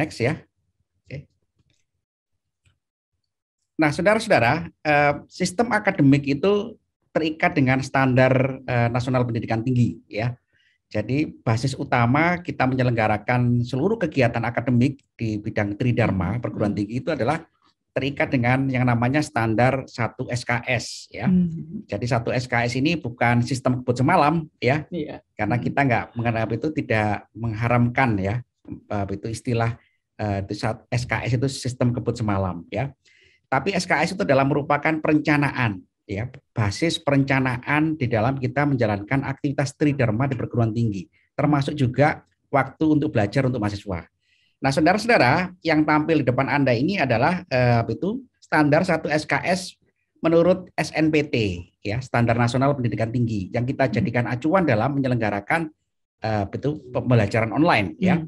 next ya. Oke. Nah, saudara-saudara, sistem akademik itu terikat dengan standar nasional pendidikan tinggi ya. Jadi basis utama kita menyelenggarakan seluruh kegiatan akademik di bidang Tridharma perguruan tinggi itu adalah terikat dengan yang namanya standar 1 SKS ya. Jadi 1 SKS ini bukan sistem kebut semalam ya. Karena kita nggak menganggap itu tidak mengharamkan ya. Itu istilah SKS itu sistem kebut semalam ya. Tapi SKS itu adalah merupakan perencanaan ya, basis perencanaan di dalam kita menjalankan aktivitas Tridharma di perguruan tinggi, termasuk juga waktu untuk belajar untuk mahasiswa. Nah, saudara-saudara, yang tampil di depan Anda ini adalah itu standar 1 SKS menurut SNPT ya, Standar Nasional Pendidikan Tinggi, yang kita jadikan acuan dalam menyelenggarakan itu pembelajaran online ya.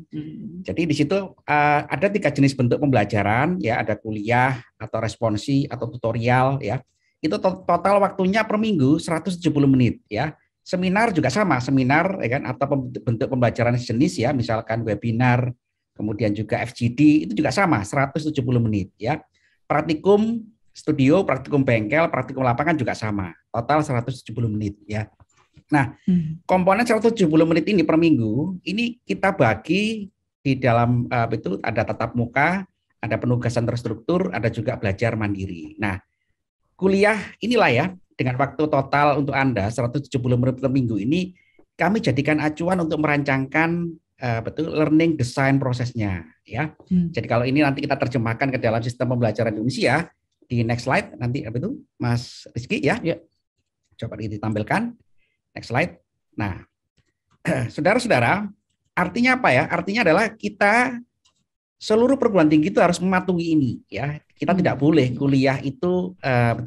Jadi di situ ada 3 jenis bentuk pembelajaran ya, ada kuliah atau responsi atau tutorial ya. Itu total waktunya per minggu 170 menit ya. Seminar juga sama, seminar ya kan, atau bentuk pembelajaran sejenis ya, misalkan webinar, kemudian juga FGD itu juga sama 170 menit ya. Praktikum studio, praktikum bengkel, praktikum lapangan juga sama, total 170 menit ya. Nah, komponen 170 menit ini per minggu ini kita bagi di dalam itu ada tatap muka, ada penugasan terstruktur, ada juga belajar mandiri. Nah, kuliah inilah ya, dengan waktu total untuk Anda 170 menit per minggu ini kami jadikan acuan untuk merancangkan learning design prosesnya ya. Jadi kalau ini nanti kita terjemahkan ke dalam sistem pembelajaran Indonesia di next slide nanti Mas Rizky ya. Coba ditampilkan next slide. Nah, saudara-saudara, artinya apa ya? Artinya adalah kita seluruh perguruan tinggi itu harus mematuhi ini ya. Kita tidak boleh kuliah itu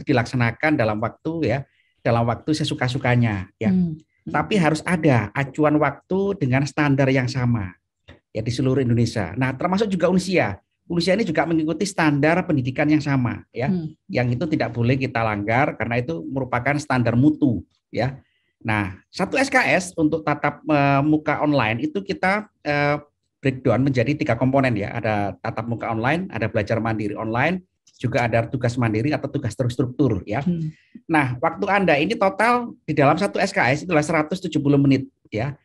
dilaksanakan dalam waktu sesuka-sukanya ya. Tapi harus ada acuan waktu dengan standar yang sama ya di seluruh Indonesia. Nah, termasuk juga Unsia. Unsia ini juga mengikuti standar pendidikan yang sama ya. Yang itu tidak boleh kita langgar karena itu merupakan standar mutu ya. Nah, 1 SKS untuk tatap muka online itu kita breakdown menjadi 3 komponen ya. Ada tatap muka online, ada belajar mandiri online, juga ada tugas mandiri atau tugas terstruktur ya. Nah, waktu Anda ini total di dalam 1 SKS itulah 170 menit ya.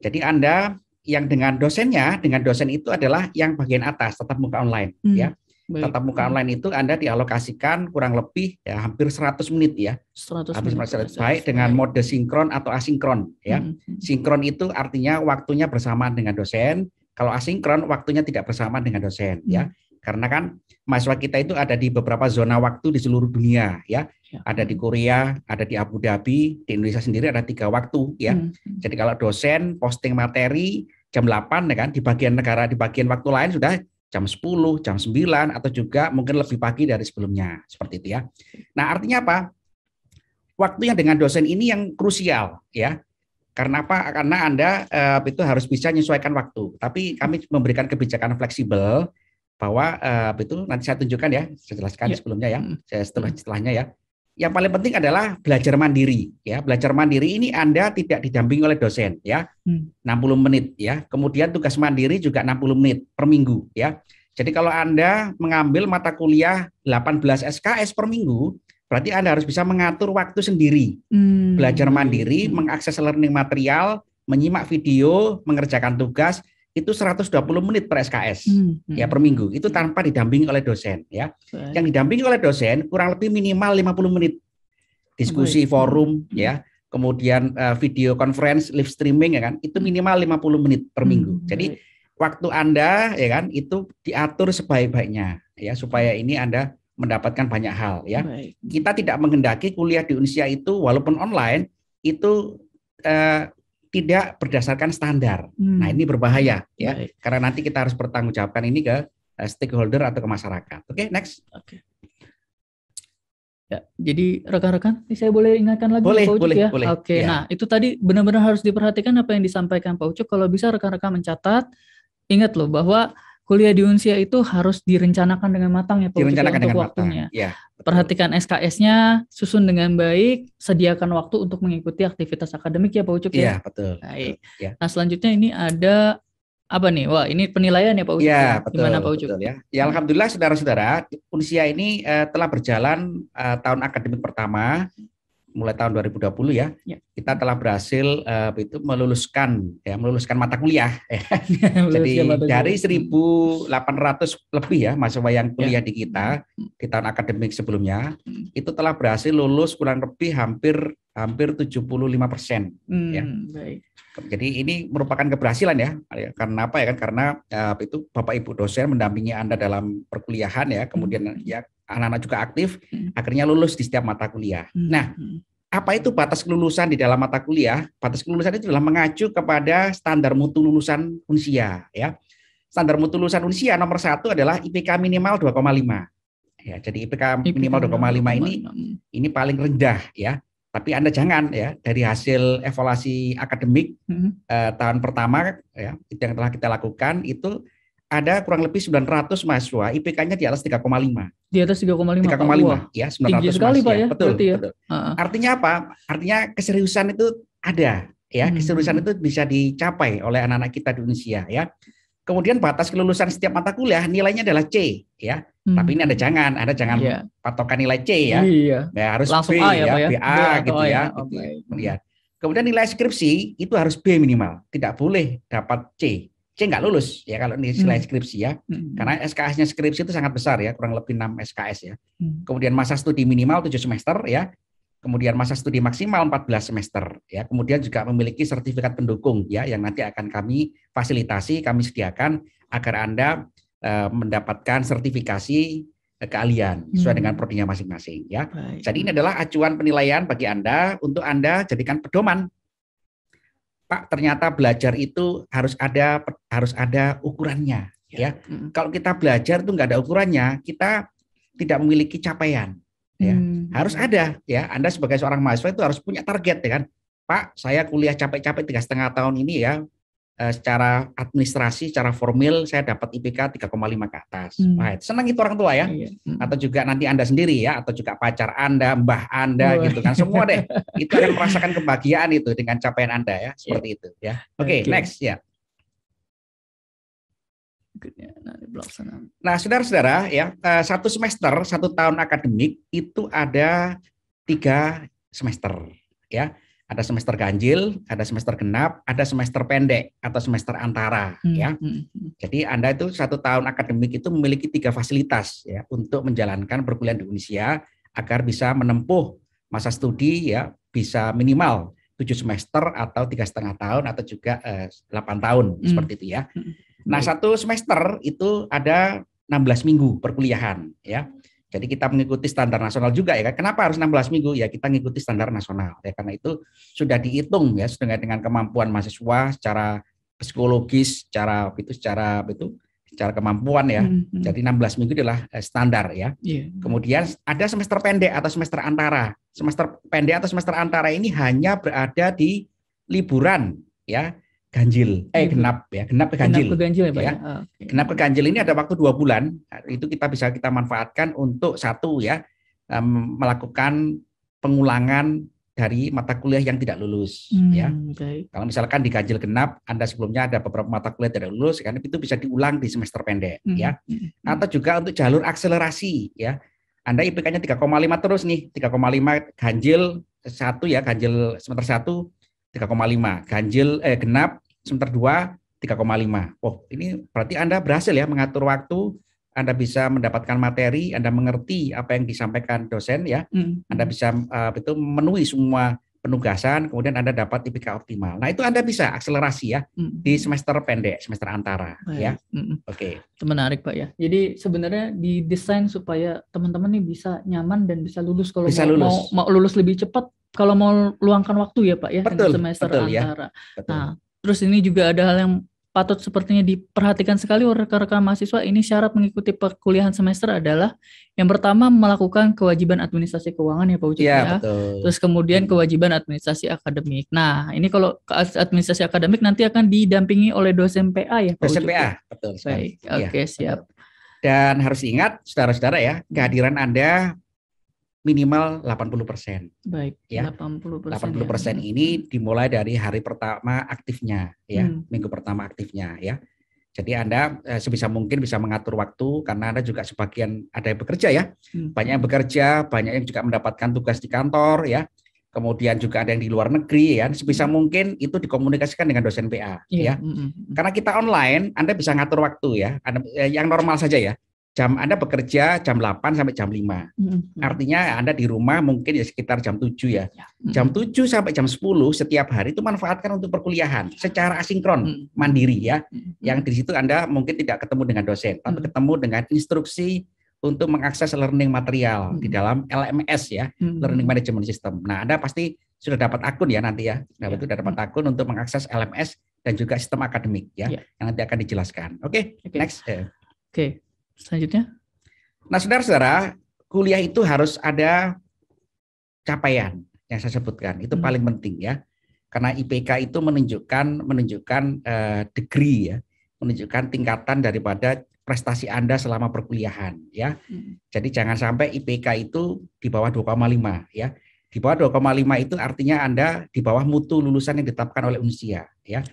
Jadi Anda yang dengan dosennya, dengan dosen itu adalah yang bagian atas tatap muka online ya. Tatap muka online itu Anda dialokasikan kurang lebih ya hampir 100 menit ya. 100 menit. Baik dengan mode sinkron atau asinkron ya. Sinkron itu artinya waktunya bersamaan dengan dosen. Kalau asinkron waktunya tidak bersamaan dengan dosen ya. Karena kan mahasiswa kita itu ada di beberapa zona waktu di seluruh dunia ya. Ada di Korea, ada di Abu Dhabi, di Indonesia sendiri ada 3 waktu ya. Jadi kalau dosen posting materi jam 8 ya kan, di bagian negara di bagian waktu lain sudah jam 10, jam 9 atau juga mungkin lebih pagi dari sebelumnya seperti itu ya. Nah, artinya apa? Waktunya dengan dosen ini yang krusial ya. Karena apa? Karena Anda itu harus bisa menyesuaikan waktu. Tapi kami memberikan kebijakan fleksibel bahwa itu nanti saya tunjukkan ya, saya jelaskan sebelumnya ya, setelahnya ya. Yang paling penting adalah belajar mandiri ya. Belajar mandiri ini Anda tidak didampingi oleh dosen ya. 60 menit ya. Kemudian tugas mandiri juga 60 menit per minggu ya. Jadi kalau Anda mengambil mata kuliah 18 SKS per minggu, berarti Anda harus bisa mengatur waktu sendiri. Belajar mandiri, mengakses learning material, menyimak video, mengerjakan tugas, itu 120 menit per SKS ya per minggu. Itu tanpa didampingi oleh dosen ya. Yang didampingi oleh dosen kurang lebih minimal 50 menit. Diskusi forum ya. Kemudian video conference, live streaming ya kan. Itu minimal 50 menit per minggu. Jadi waktu Anda ya kan itu diatur sebaik-baiknya ya supaya ini Anda mendapatkan banyak hal ya. Kita tidak menghendaki kuliah di Unsia itu walaupun online itu tidak berdasarkan standar. Nah, ini berbahaya ya. Karena nanti kita harus bertanggungjawabkan ini ke stakeholder atau ke masyarakat. Oke, next. Ya, jadi rekan-rekan, saya boleh ingatkan lagi boleh, Pak Ucup boleh, ya. Boleh. Oke, Ya. Nah itu tadi benar-benar harus diperhatikan apa yang disampaikan Pak Ucup. Kalau bisa rekan-rekan mencatat, ingat loh bahwa kuliah di Unsia itu harus direncanakan dengan matang ya Pak Ucup ya, untuk waktunya. Ya, perhatikan SKS-nya, susun dengan baik, sediakan waktu untuk mengikuti aktivitas akademik ya Pak Ucup ya. Iya, betul. Baik. Ya. Nah selanjutnya ini ada Apa nih? Wah, ini penilaian ya Pak Ucup. Ya, betul. Gimana Pak Ucup? Betul ya. Ya, alhamdulillah saudara-saudara, Unsia ini telah berjalan tahun akademik pertama mulai tahun 2020 ya. Kita telah berhasil meluluskan mata kuliah. Jadi dari 1.800 lebih ya mahasiswa yang kuliah di kita di tahun akademik sebelumnya, itu telah berhasil lulus kurang lebih hampir 75%. Ya. Baik. Jadi ini merupakan keberhasilan ya. Karena apa ya kan? Karena itu Bapak Ibu dosen mendampingi Anda dalam perkuliahan ya, kemudian ya anak-anak juga aktif, akhirnya lulus di setiap mata kuliah. Nah, apa itu batas kelulusan di dalam mata kuliah? Batas kelulusan itu adalah mengacu kepada standar mutu lulusan Unsia ya. Standar mutu lulusan Unsia nomor 1 adalah IPK minimal 2,5. Ya, jadi IPK minimal 2,5 ini paling rendah ya. Tapi Anda jangan ya, dari hasil evaluasi akademik tahun pertama ya, itu yang telah kita lakukan, itu ada kurang lebih 900 mahasiswa IPK-nya di atas 3,5. Di atas 3,5. 3,5 ya, 900 tinggi sekali mahasiswa. Pak ya. Betul, ya. betul. Artinya apa? Artinya keseriusan itu ada ya, keseriusan itu bisa dicapai oleh anak-anak kita di Indonesia ya. Kemudian batas kelulusan setiap mata kuliah nilainya adalah C ya. Tapi ini Anda jangan patokan nilai C ya. Ya harus langsung B A ya, ya, Pak ya. BA gitu ya. Kemudian. Kemudian nilai skripsi itu harus B minimal, tidak boleh dapat C. C nggak lulus ya kalau nilai skripsi ya. Karena SKS-nya skripsi itu sangat besar ya, kurang lebih 6 SKS ya. Kemudian masa studi minimal 7 semester ya. Kemudian masa studi maksimal 14 semester ya. Kemudian juga memiliki sertifikat pendukung ya yang nanti akan kami fasilitasi, kami sediakan agar Anda mendapatkan sertifikasi keahlian sesuai dengan prodinya masing-masing ya. Baik. Jadi ini adalah acuan penilaian bagi Anda untuk Anda jadikan pedoman. Pak, ternyata belajar itu harus ada ukurannya ya. Kalau kita belajar itu nggak ada ukurannya, kita tidak memiliki capaian. Ya, harus ada ya. Anda sebagai seorang mahasiswa itu harus punya target ya kan. Pak, saya kuliah capek-capek 3,5 tahun ini ya. Secara administrasi, secara formil saya dapat IPK 3,5 ke atas. Nah, senang itu orang tua ya. Atau juga nanti Anda sendiri ya, atau juga pacar Anda, mbah Anda gitu kan. Semua deh. Itu akan merasakan kebahagiaan itu dengan capaian Anda ya, seperti itu ya. Oke, next ya. Nah, saudara-saudara ya, 1 semester, 1 tahun akademik itu ada 3 semester ya. Ada semester ganjil, ada semester genap, ada semester pendek atau semester antara ya. Jadi Anda itu 1 tahun akademik itu memiliki 3 fasilitas ya untuk menjalankan perkuliahan di Indonesia agar bisa menempuh masa studi ya, bisa minimal 7 semester atau 3,5 tahun atau juga 8 tahun seperti itu ya. Nah, 1 semester itu ada 16 minggu perkuliahan ya. Jadi kita mengikuti standar nasional juga ya. Kenapa harus 16 minggu? Ya kita mengikuti standar nasional. Ya karena itu sudah dihitung ya sesuai dengan kemampuan mahasiswa secara psikologis, secara kemampuan ya. Jadi 16 minggu adalah standar ya. Kemudian ada semester pendek atau semester antara. Semester pendek atau semester antara ini hanya berada di liburan ya. Genap ke ganjil. Ya, Pak. Ya. Genap ke ganjil ini ada waktu 2 bulan. Itu kita manfaatkan untuk melakukan pengulangan dari mata kuliah yang tidak lulus. Ya. Kalau misalkan di ganjil genap, Anda sebelumnya ada beberapa mata kuliah tidak lulus, kan itu bisa diulang di semester pendek. Ya. Atau juga untuk jalur akselerasi. Ya. Anda IPK-nya 3,5 terus nih, 3,5 ganjil 1 ya, ganjil semester 1 3,5, ganjil genap semester 2 3,5. Oh, ini berarti Anda berhasil ya mengatur waktu, Anda bisa mendapatkan materi, Anda mengerti apa yang disampaikan dosen ya. Anda bisa memenuhi semua penugasan, kemudian Anda dapat IPK optimal. Nah, itu Anda bisa akselerasi ya di semester pendek, semester antara ya. Oke. Itu menarik, Pak ya. Jadi sebenarnya didesain supaya teman-teman nih bisa nyaman dan bisa lulus kalau mau lulus lebih cepat. Kalau mau luangkan waktu ya Pak ya, betul, semester betul, antara. Ya. Nah, terus ini juga ada hal yang patut sepertinya diperhatikan sekali oleh rekan-rekan mahasiswa. Ini syarat mengikuti perkuliahan semester adalah yang pertama melakukan kewajiban administrasi keuangan ya Pak Ucup ya. Betul. Terus kemudian kewajiban administrasi akademik. Nah, ini kalau administrasi akademik nanti akan didampingi oleh dosen PA ya Pak Dosen Ucup. PA, betul sekali. Baik, oke, siap. Dan harus diingat saudara-saudara ya, kehadiran Anda minimal 80%. Baik, ya. 80% ini dimulai dari hari pertama aktifnya ya, minggu pertama aktifnya ya. Jadi Anda sebisa mungkin bisa mengatur waktu karena Anda juga sebagian ada yang bekerja ya. Banyak yang bekerja, banyak yang juga mendapatkan tugas di kantor ya. Kemudian juga ada yang di luar negeri ya. Sebisa mungkin itu dikomunikasikan dengan dosen PA ya. Karena kita online, Anda bisa ngatur waktu ya. Yang normal saja ya. Anda bekerja jam 8 sampai jam 5. Artinya Anda di rumah mungkin ya sekitar jam 7 ya. Jam 7 sampai jam 10 setiap hari itu manfaatkan untuk perkuliahan secara asinkron, mandiri ya. Yang di situ Anda mungkin tidak ketemu dengan dosen, tapi ketemu dengan instruksi untuk mengakses learning material di dalam LMS ya, Learning Management System. Nah, Anda pasti sudah dapat akun ya nanti ya. Sudah dapat akun untuk mengakses LMS dan juga sistem akademik ya, yang nanti akan dijelaskan. Oke, next. Oke. Selanjutnya. Nah, saudara-saudara, kuliah itu harus ada capaian yang saya sebutkan. Itu paling penting ya. Karena IPK itu menunjukkan degree ya, menunjukkan tingkatan daripada prestasi Anda selama perkuliahan ya. Jadi jangan sampai IPK itu di bawah 2,5 ya. Di bawah 2,5 itu artinya Anda di bawah mutu lulusan yang ditetapkan oleh Unsia ya.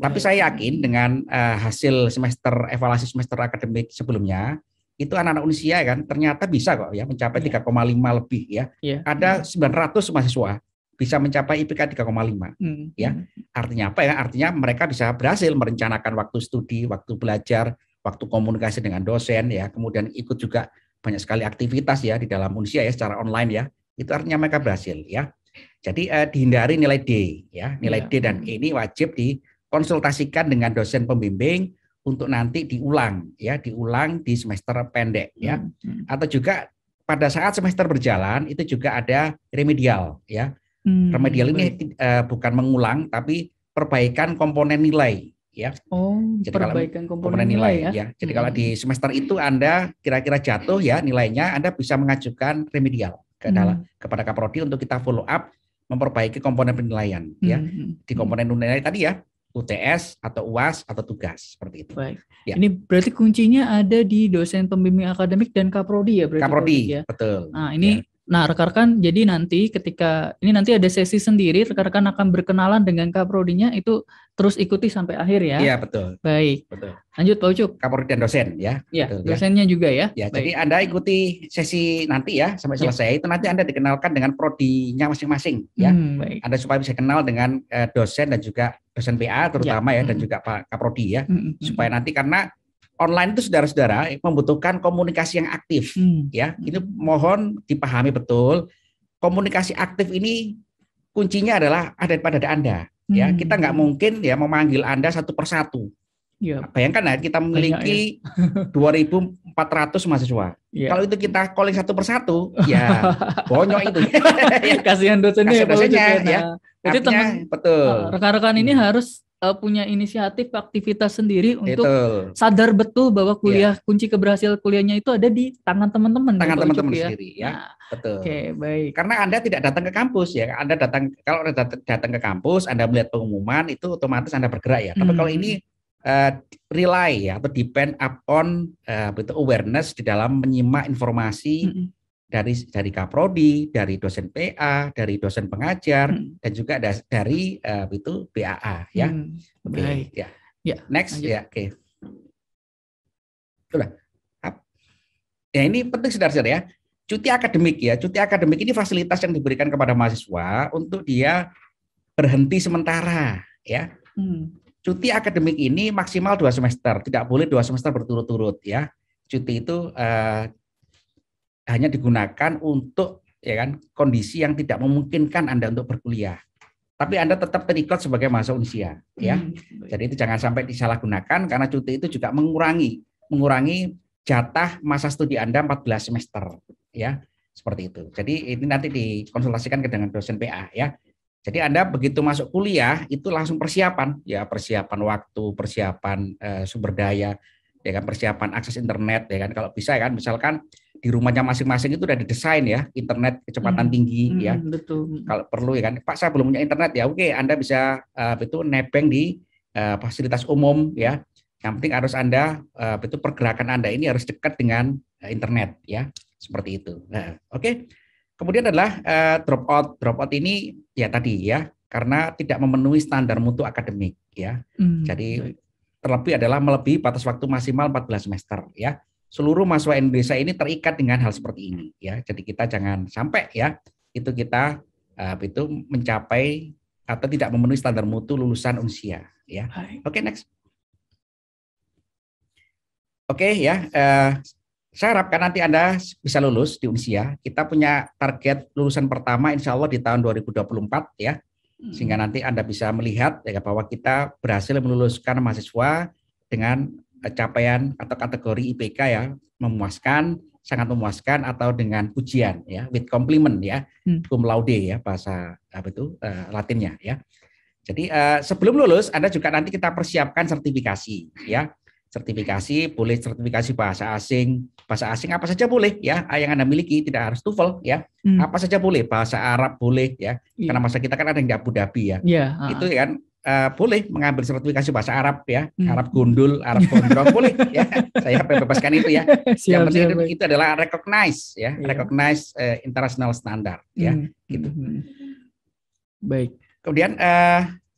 Tapi saya yakin dengan hasil evaluasi semester akademik sebelumnya itu anak-anak Unsia kan ternyata bisa kok ya mencapai 3,5 lebih ya. Ada 900 mahasiswa bisa mencapai IPK 3,5 ya. Artinya apa ya? Artinya mereka bisa berhasil merencanakan waktu studi, waktu belajar, waktu komunikasi dengan dosen ya. Kemudian ikut juga banyak sekali aktivitas ya di dalam Unsia ya secara online ya. Itu artinya mereka berhasil ya. Jadi dihindari nilai D ya. Nilai D dan E ini wajib dikonsultasikan dengan dosen pembimbing untuk nanti diulang di semester pendek ya. Atau juga pada saat semester berjalan itu juga ada remedial ya. Remedial ini bukan mengulang tapi perbaikan komponen nilai ya. Jadi perbaikan komponen nilai ya. Jadi kalau di semester itu Anda kira-kira jatuh ya nilainya, Anda bisa mengajukan remedial kepada Kaprodi untuk kita follow up memperbaiki komponen penilaian ya. Di komponen nilai tadi ya, UTS atau UAS atau tugas seperti itu. Baik. Ya. Ini berarti kuncinya ada di dosen pembimbing akademik dan Kaprodi ya berarti. Kaprodi ya. Betul. Nah, ini Nah, rekan-rekan, jadi nanti nanti ada sesi sendiri, rekan-rekan akan berkenalan dengan Kaprodinya, itu terus ikuti sampai akhir ya. Iya, betul. Baik. Betul. Lanjut Pak Ucup. Kaprodi dan dosen ya. Iya, dosennya juga ya. Ya, jadi Anda ikuti sesi nanti ya sampai selesai, itu nanti Anda dikenalkan dengan prodinya masing-masing ya. Baik. Anda supaya bisa kenal dengan dosen dan juga dosen PA terutama ya dan juga Pak Kaprodi ya. Supaya nanti karena online itu saudara-saudara membutuhkan komunikasi yang aktif ya. Ini mohon dipahami betul. Komunikasi aktif ini kuncinya adalah ada pada Anda ya. Kita nggak mungkin ya memanggil Anda satu persatu. Ya. Bayangkan ya kita memiliki 2.400 mahasiswa. Ya. Kalau itu kita calling satu persatu ya bonyok itu. Kasihan dosennya ya. Jadi betul. Rekan-rekan ini harus punya inisiatif aktivitas sendiri untuk sadar betul bahwa kunci keberhasilan kuliahnya itu ada di tangan teman-teman. Tangan teman-teman sendiri ya. Nah, betul. Oke, baik. Karena Anda tidak datang ke kampus ya. Kalau datang ke kampus, Anda melihat pengumuman itu otomatis Anda bergerak ya. Tapi kalau ini rely ya atau depend upon awareness di dalam menyimak informasi dari Kaprodi, dari dosen PA, dari dosen pengajar, dan juga dari itu BAA ya. Baik. Ya. Next lanjut. Ya, oke. Sudah. Ya ini penting saudara-saudara ya. Cuti akademik ya. Cuti akademik ini fasilitas yang diberikan kepada mahasiswa untuk dia berhenti sementara ya. Cuti akademik ini maksimal 2 semester, tidak boleh 2 semester berturut-turut ya. Cuti itu hanya digunakan untuk ya kan kondisi yang tidak memungkinkan Anda untuk berkuliah. Tapi Anda tetap terikat sebagai mahasiswa Unsia ya. Jadi itu jangan sampai disalahgunakan karena cuti itu juga mengurangi jatah masa studi Anda 14 semester ya. Seperti itu. Jadi ini nanti dikonsultasikan dengan dosen PA ya. Jadi Anda begitu masuk kuliah itu langsung persiapan waktu, persiapan sumber daya, ya kan, persiapan akses internet ya kan. Kalau bisa ya kan misalkan di rumahnya masing-masing itu udah didesain ya internet kecepatan tinggi ya. Betul. Kalau perlu ya kan, Pak saya belum punya internet ya, oke Anda bisa itu nebeng di fasilitas umum ya. Yang penting harus Anda itu pergerakan Anda ini harus dekat dengan internet ya, seperti itu. Nah, oke. Kemudian adalah dropout ini ya tadi ya karena tidak memenuhi standar mutu akademik ya. Jadi terlebih adalah melebihi batas waktu maksimal 14 semester ya. Seluruh mahasiswa Indonesia ini terikat dengan hal seperti ini ya. Jadi kita jangan sampai ya itu kita itu mencapai atau tidak memenuhi standar mutu lulusan Unsia ya. Oke, next. Oke ya, saya harapkan nanti Anda bisa lulus di Unsia. Kita punya target lulusan pertama insya Allah di tahun 2024 ya. Sehingga nanti Anda bisa melihat ya, bahwa kita berhasil meluluskan mahasiswa dengan capaian atau kategori IPK ya, memuaskan, sangat memuaskan, atau dengan pujian ya, with compliment ya, cum laude ya bahasa Latinnya ya. Jadi sebelum lulus Anda juga nanti kita persiapkan sertifikasi ya. Sertifikasi, boleh sertifikasi bahasa asing apa saja boleh ya, yang Anda miliki, tidak harus TOEFL ya, apa saja boleh, bahasa Arab boleh ya, karena masa kita kan ada yang di Abu Dhabi ya, itu kan boleh mengambil sertifikasi bahasa Arab ya, Arab gundul, Arab gondrong boleh ya, saya bebaskan itu ya, yang penting itu adalah recognize ya, recognize international standard ya, gitu. Baik. Kemudian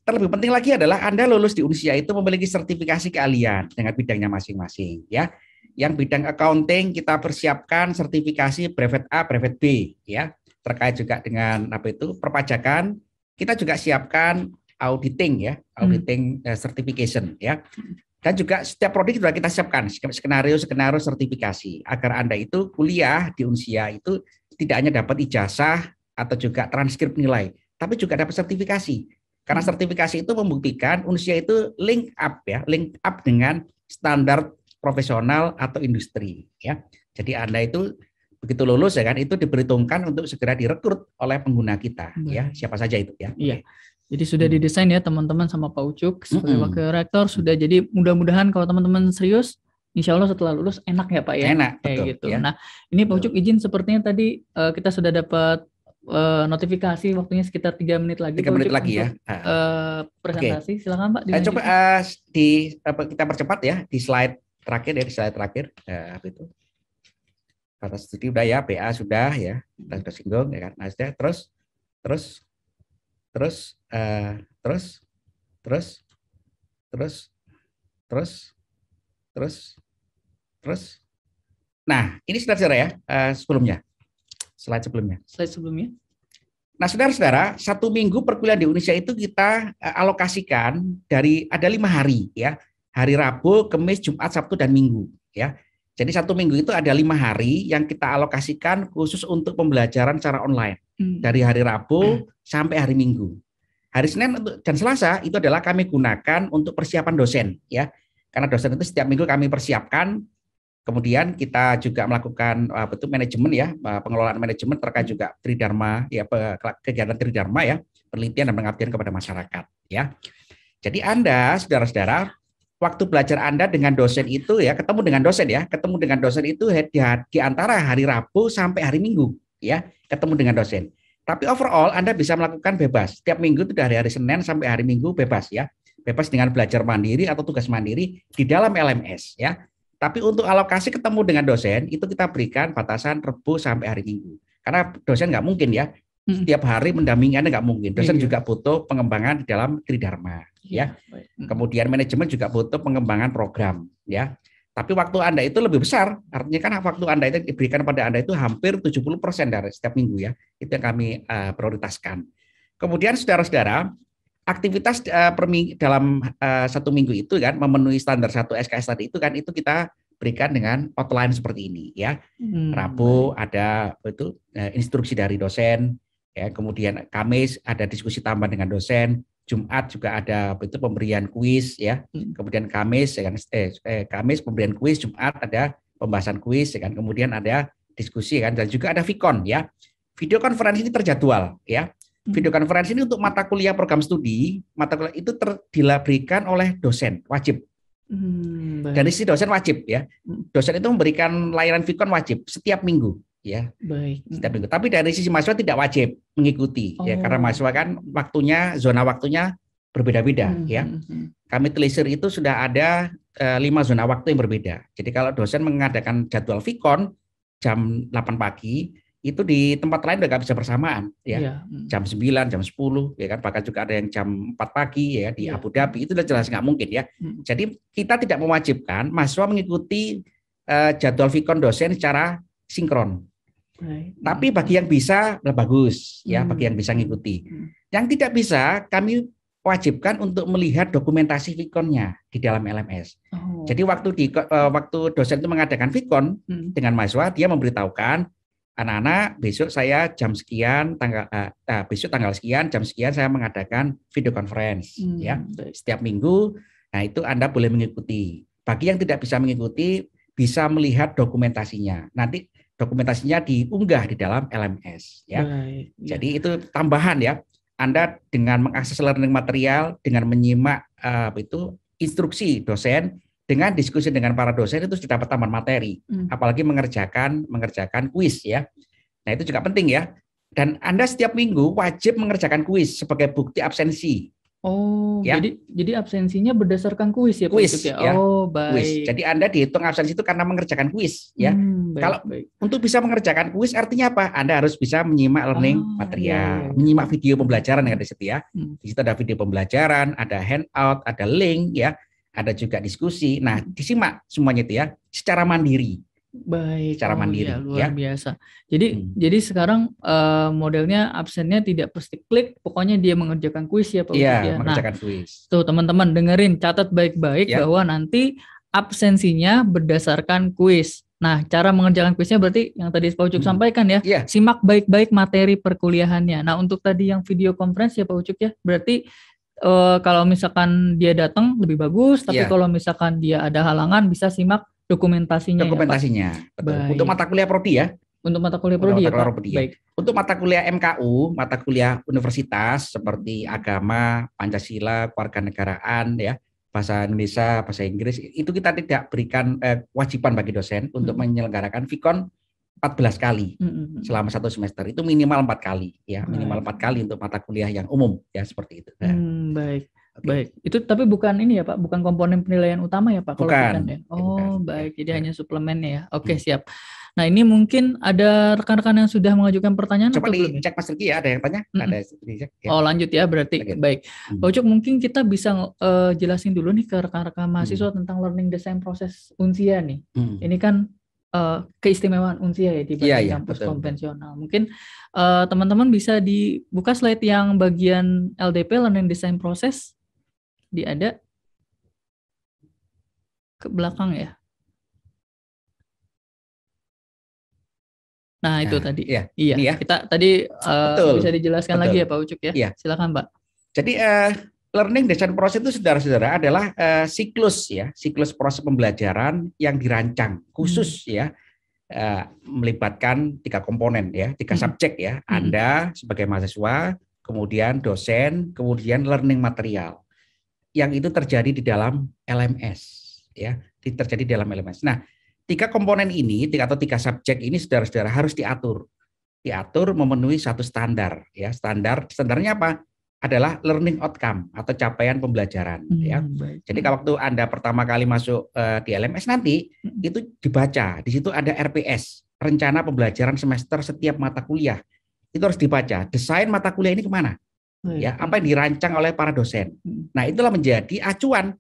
terlebih penting lagi adalah Anda lulus di Unsia itu memiliki sertifikasi keahlian dengan bidangnya masing-masing ya. Yang bidang accounting kita persiapkan sertifikasi brevet A, brevet B ya. Terkait juga dengan perpajakan, kita juga siapkan auditing ya, auditing certification ya. Dan juga setiap prodi sudah kita siapkan skenario sertifikasi agar Anda itu kuliah di Unsia itu tidak hanya dapat ijazah atau juga transkrip nilai, tapi juga dapat sertifikasi. Karena sertifikasi itu membuktikan Unsia itu link up dengan standar profesional atau industri ya. Jadi Anda itu begitu lulus ya kan, itu diperhitungkan untuk segera direkrut oleh pengguna kita ya, siapa saja itu ya. Iya. Jadi sudah didesain ya teman-teman sama Pak Ucuk sebagai Wakil Rektor, sudah. Jadi mudah-mudahan kalau teman-teman serius, insya Allah setelah lulus enak ya Pak ya. Enak, kayak betul, gitu. Ya. Nah ini Pak Ucuk izin, sepertinya tadi kita sudah dapat notifikasi, waktunya sekitar 3 menit lagi. 3 menit lagi ya. Presentasi, silakan Pak. Coba kita percepat ya di slide terakhir itu. Batas studi udah ya, BA sudah ya, kita sudah singgung ya kan. Nah, terus. Nah, ini saudara ya, slide sebelumnya. Nah, saudara-saudara, 1 minggu perkuliahan di Indonesia itu kita alokasikan ada 5 hari ya. Hari Rabu, Kamis, Jumat, Sabtu, dan Minggu ya. Jadi 1 minggu itu ada 5 hari yang kita alokasikan khusus untuk pembelajaran secara online. Dari hari Rabu sampai hari Minggu. Hari Senin dan Selasa itu adalah kami gunakan untuk persiapan dosen ya. Karena dosen itu setiap minggu kami persiapkan. Kemudian kita juga melakukan manajemen ya, pengelolaan manajemen terkait juga tridharma ya, kegiatan tridharma ya, penelitian dan pengabdian kepada masyarakat ya. Jadi Anda saudara-saudara, waktu belajar Anda dengan dosen itu ya, ketemu dengan dosen itu di antara hari Rabu sampai hari Minggu ya, ketemu dengan dosen. Tapi overall Anda bisa melakukan bebas. Setiap minggu itu dari hari Senin sampai hari Minggu bebas ya. Bebas dengan belajar mandiri atau tugas mandiri di dalam LMS ya. Tapi untuk alokasi ketemu dengan dosen itu kita berikan batasan Rabu sampai hari Minggu. Karena dosen nggak mungkin ya setiap hari mendampingi Anda, nggak mungkin. Dosen juga butuh pengembangan di dalam tridharma ya. Kemudian manajemen juga butuh pengembangan program ya. Tapi waktu Anda itu lebih besar. Artinya kan waktu Anda itu diberikan pada Anda itu hampir 70% dari setiap minggu ya. Itu yang kami prioritaskan. Kemudian saudara-saudara, aktivitas dalam 1 minggu itu kan memenuhi standar 1 SKS tadi itu kan, itu kita berikan dengan outline seperti ini ya. Rabu ada instruksi dari dosen ya, kemudian Kamis ada diskusi tambahan dengan dosen, Jumat juga ada pemberian kuis ya, kemudian Kamis ya kan, Kamis pemberian kuis, Jumat ada pembahasan kuis ya kan, kemudian ada diskusi ya kan, dan juga ada Vicon ya. Video konferensi ini terjadwal ya. Video konferensi ini untuk mata kuliah program studi, mata kuliah itu diberikan oleh dosen wajib. Dari si dosen wajib ya. Dosen itu memberikan layanan Vicon wajib setiap minggu ya. Baik. Setiap minggu. Tapi dari sisi mahasiswa tidak wajib mengikuti ya, karena mahasiswa kan zona waktunya berbeda-beda ya. Kami telisir itu sudah ada 5 zona waktu yang berbeda. Jadi kalau dosen mengadakan jadwal Vicon jam 8 pagi, itu di tempat lain udah nggak bisa bersamaan ya. Iya. Jam 9, jam 10 ya kan, bahkan juga ada yang jam 4 pagi ya di Abu Dhabi, itu udah jelas nggak mungkin ya. Jadi kita tidak mewajibkan mahasiswa mengikuti jadwal Vkon dosen secara sinkron. Tapi bagi yang bisa bagus ya, bagi yang bisa ngikuti. Yang tidak bisa kami wajibkan untuk melihat dokumentasi Vkonnya di dalam LMS. Jadi waktu dosen itu mengadakan Vkon dengan mahasiswa, dia memberitahukan anak-anak besok saya jam sekian besok tanggal sekian jam sekian saya mengadakan video conference ya setiap minggu. Nah itu Anda boleh mengikuti. Bagi yang tidak bisa mengikuti bisa melihat dokumentasinya. Nanti dokumentasinya diunggah di dalam LMS ya. Jadi itu tambahan ya. Anda dengan mengakses learning material, dengan menyimak instruksi dosen, dengan diskusi dengan para dosen itu sudah dapat tambahan materi. Apalagi mengerjakan kuis ya. Nah itu juga penting ya. Dan Anda setiap minggu wajib mengerjakan kuis sebagai bukti absensi. Ya? Jadi absensinya berdasarkan kuis ya Pak kuis, ya? Ya. Baik. Kuis. Jadi Anda dihitung absensi itu karena mengerjakan kuis ya. Kalau untuk bisa mengerjakan kuis artinya apa? Anda harus bisa menyimak learning material, menyimak video pembelajaran yang ada di situ ya. Di situ ada video pembelajaran, ada handout, ada link ya, ada juga diskusi. Nah, disimak semuanya itu ya secara mandiri. Baik, secara mandiri luar biasa. Jadi sekarang modelnya absennya tidak pasti klik, pokoknya dia mengerjakan kuis ya Pak Ucup ya. Mengerjakan kuis. Tuh teman-teman dengerin, catat baik-baik bahwa nanti absensinya berdasarkan kuis. Nah, cara mengerjakan kuisnya berarti yang tadi Pak Ucup sampaikan ya, simak baik-baik materi perkuliahannya. Nah, untuk tadi yang video conference ya Pak Ucup ya, berarti kalau misalkan dia datang lebih bagus, tapi kalau misalkan dia ada halangan bisa simak dokumentasinya. Betul. Untuk mata kuliah prodi ya. Untuk mata kuliah prodi ya, Pak. Baik. Untuk mata kuliah MKU, mata kuliah universitas seperti agama, Pancasila, kewarganegaraan ya, bahasa Indonesia, bahasa Inggris, itu kita tidak berikan kewajiban bagi dosen untuk menyelenggarakan Vkon 14 kali selama 1 semester. Itu minimal 4 kali ya, minimal 4 kali untuk mata kuliah yang umum ya, seperti itu. Baik. Baik, itu tapi bukan ini ya Pak, bukan komponen penilaian utama ya Pak? Bukan. Ya? Bukan. Baik, jadi hanya suplemennya ya. Oke, siap. Nah ini mungkin ada rekan-rekan yang sudah mengajukan pertanyaan. Coba dicek Mas Riki ya, ada yang tanya? Ada dicek, ya. Lanjut ya berarti. Baik, Pak Ucup mungkin kita bisa jelasin dulu nih ke rekan-rekan mahasiswa tentang learning design proses Unsia nih. Ini kan keistimewaan Unsia ya dibanding kampus konvensional. Mungkin teman-teman bisa dibuka slide yang bagian LDP, learning design process. Ada ke belakang ya. Nah itu tadi. Iya. Kita tadi bisa dijelaskan lagi ya Pak Ucup ya. Silakan Pak. Jadi learning design process itu saudara-saudara adalah siklus proses pembelajaran yang dirancang khusus ya, melibatkan 3 komponen ya, 3 subjek ya. Anda sebagai mahasiswa, kemudian dosen, kemudian learning material. Yang itu terjadi di dalam LMS ya, terjadi di dalam LMS. Nah, 3 komponen ini atau 3 subjek ini saudara-saudara harus diatur memenuhi satu standar ya. Standarnya apa? Adalah learning outcome atau capaian pembelajaran ya. Jadi kalau waktu Anda pertama kali masuk di LMS nanti itu dibaca, di situ ada RPS, rencana pembelajaran semester setiap mata kuliah. Itu harus dibaca, desain mata kuliah ini kemana? Ya, apa yang dirancang oleh para dosen. Nah, itulah menjadi acuan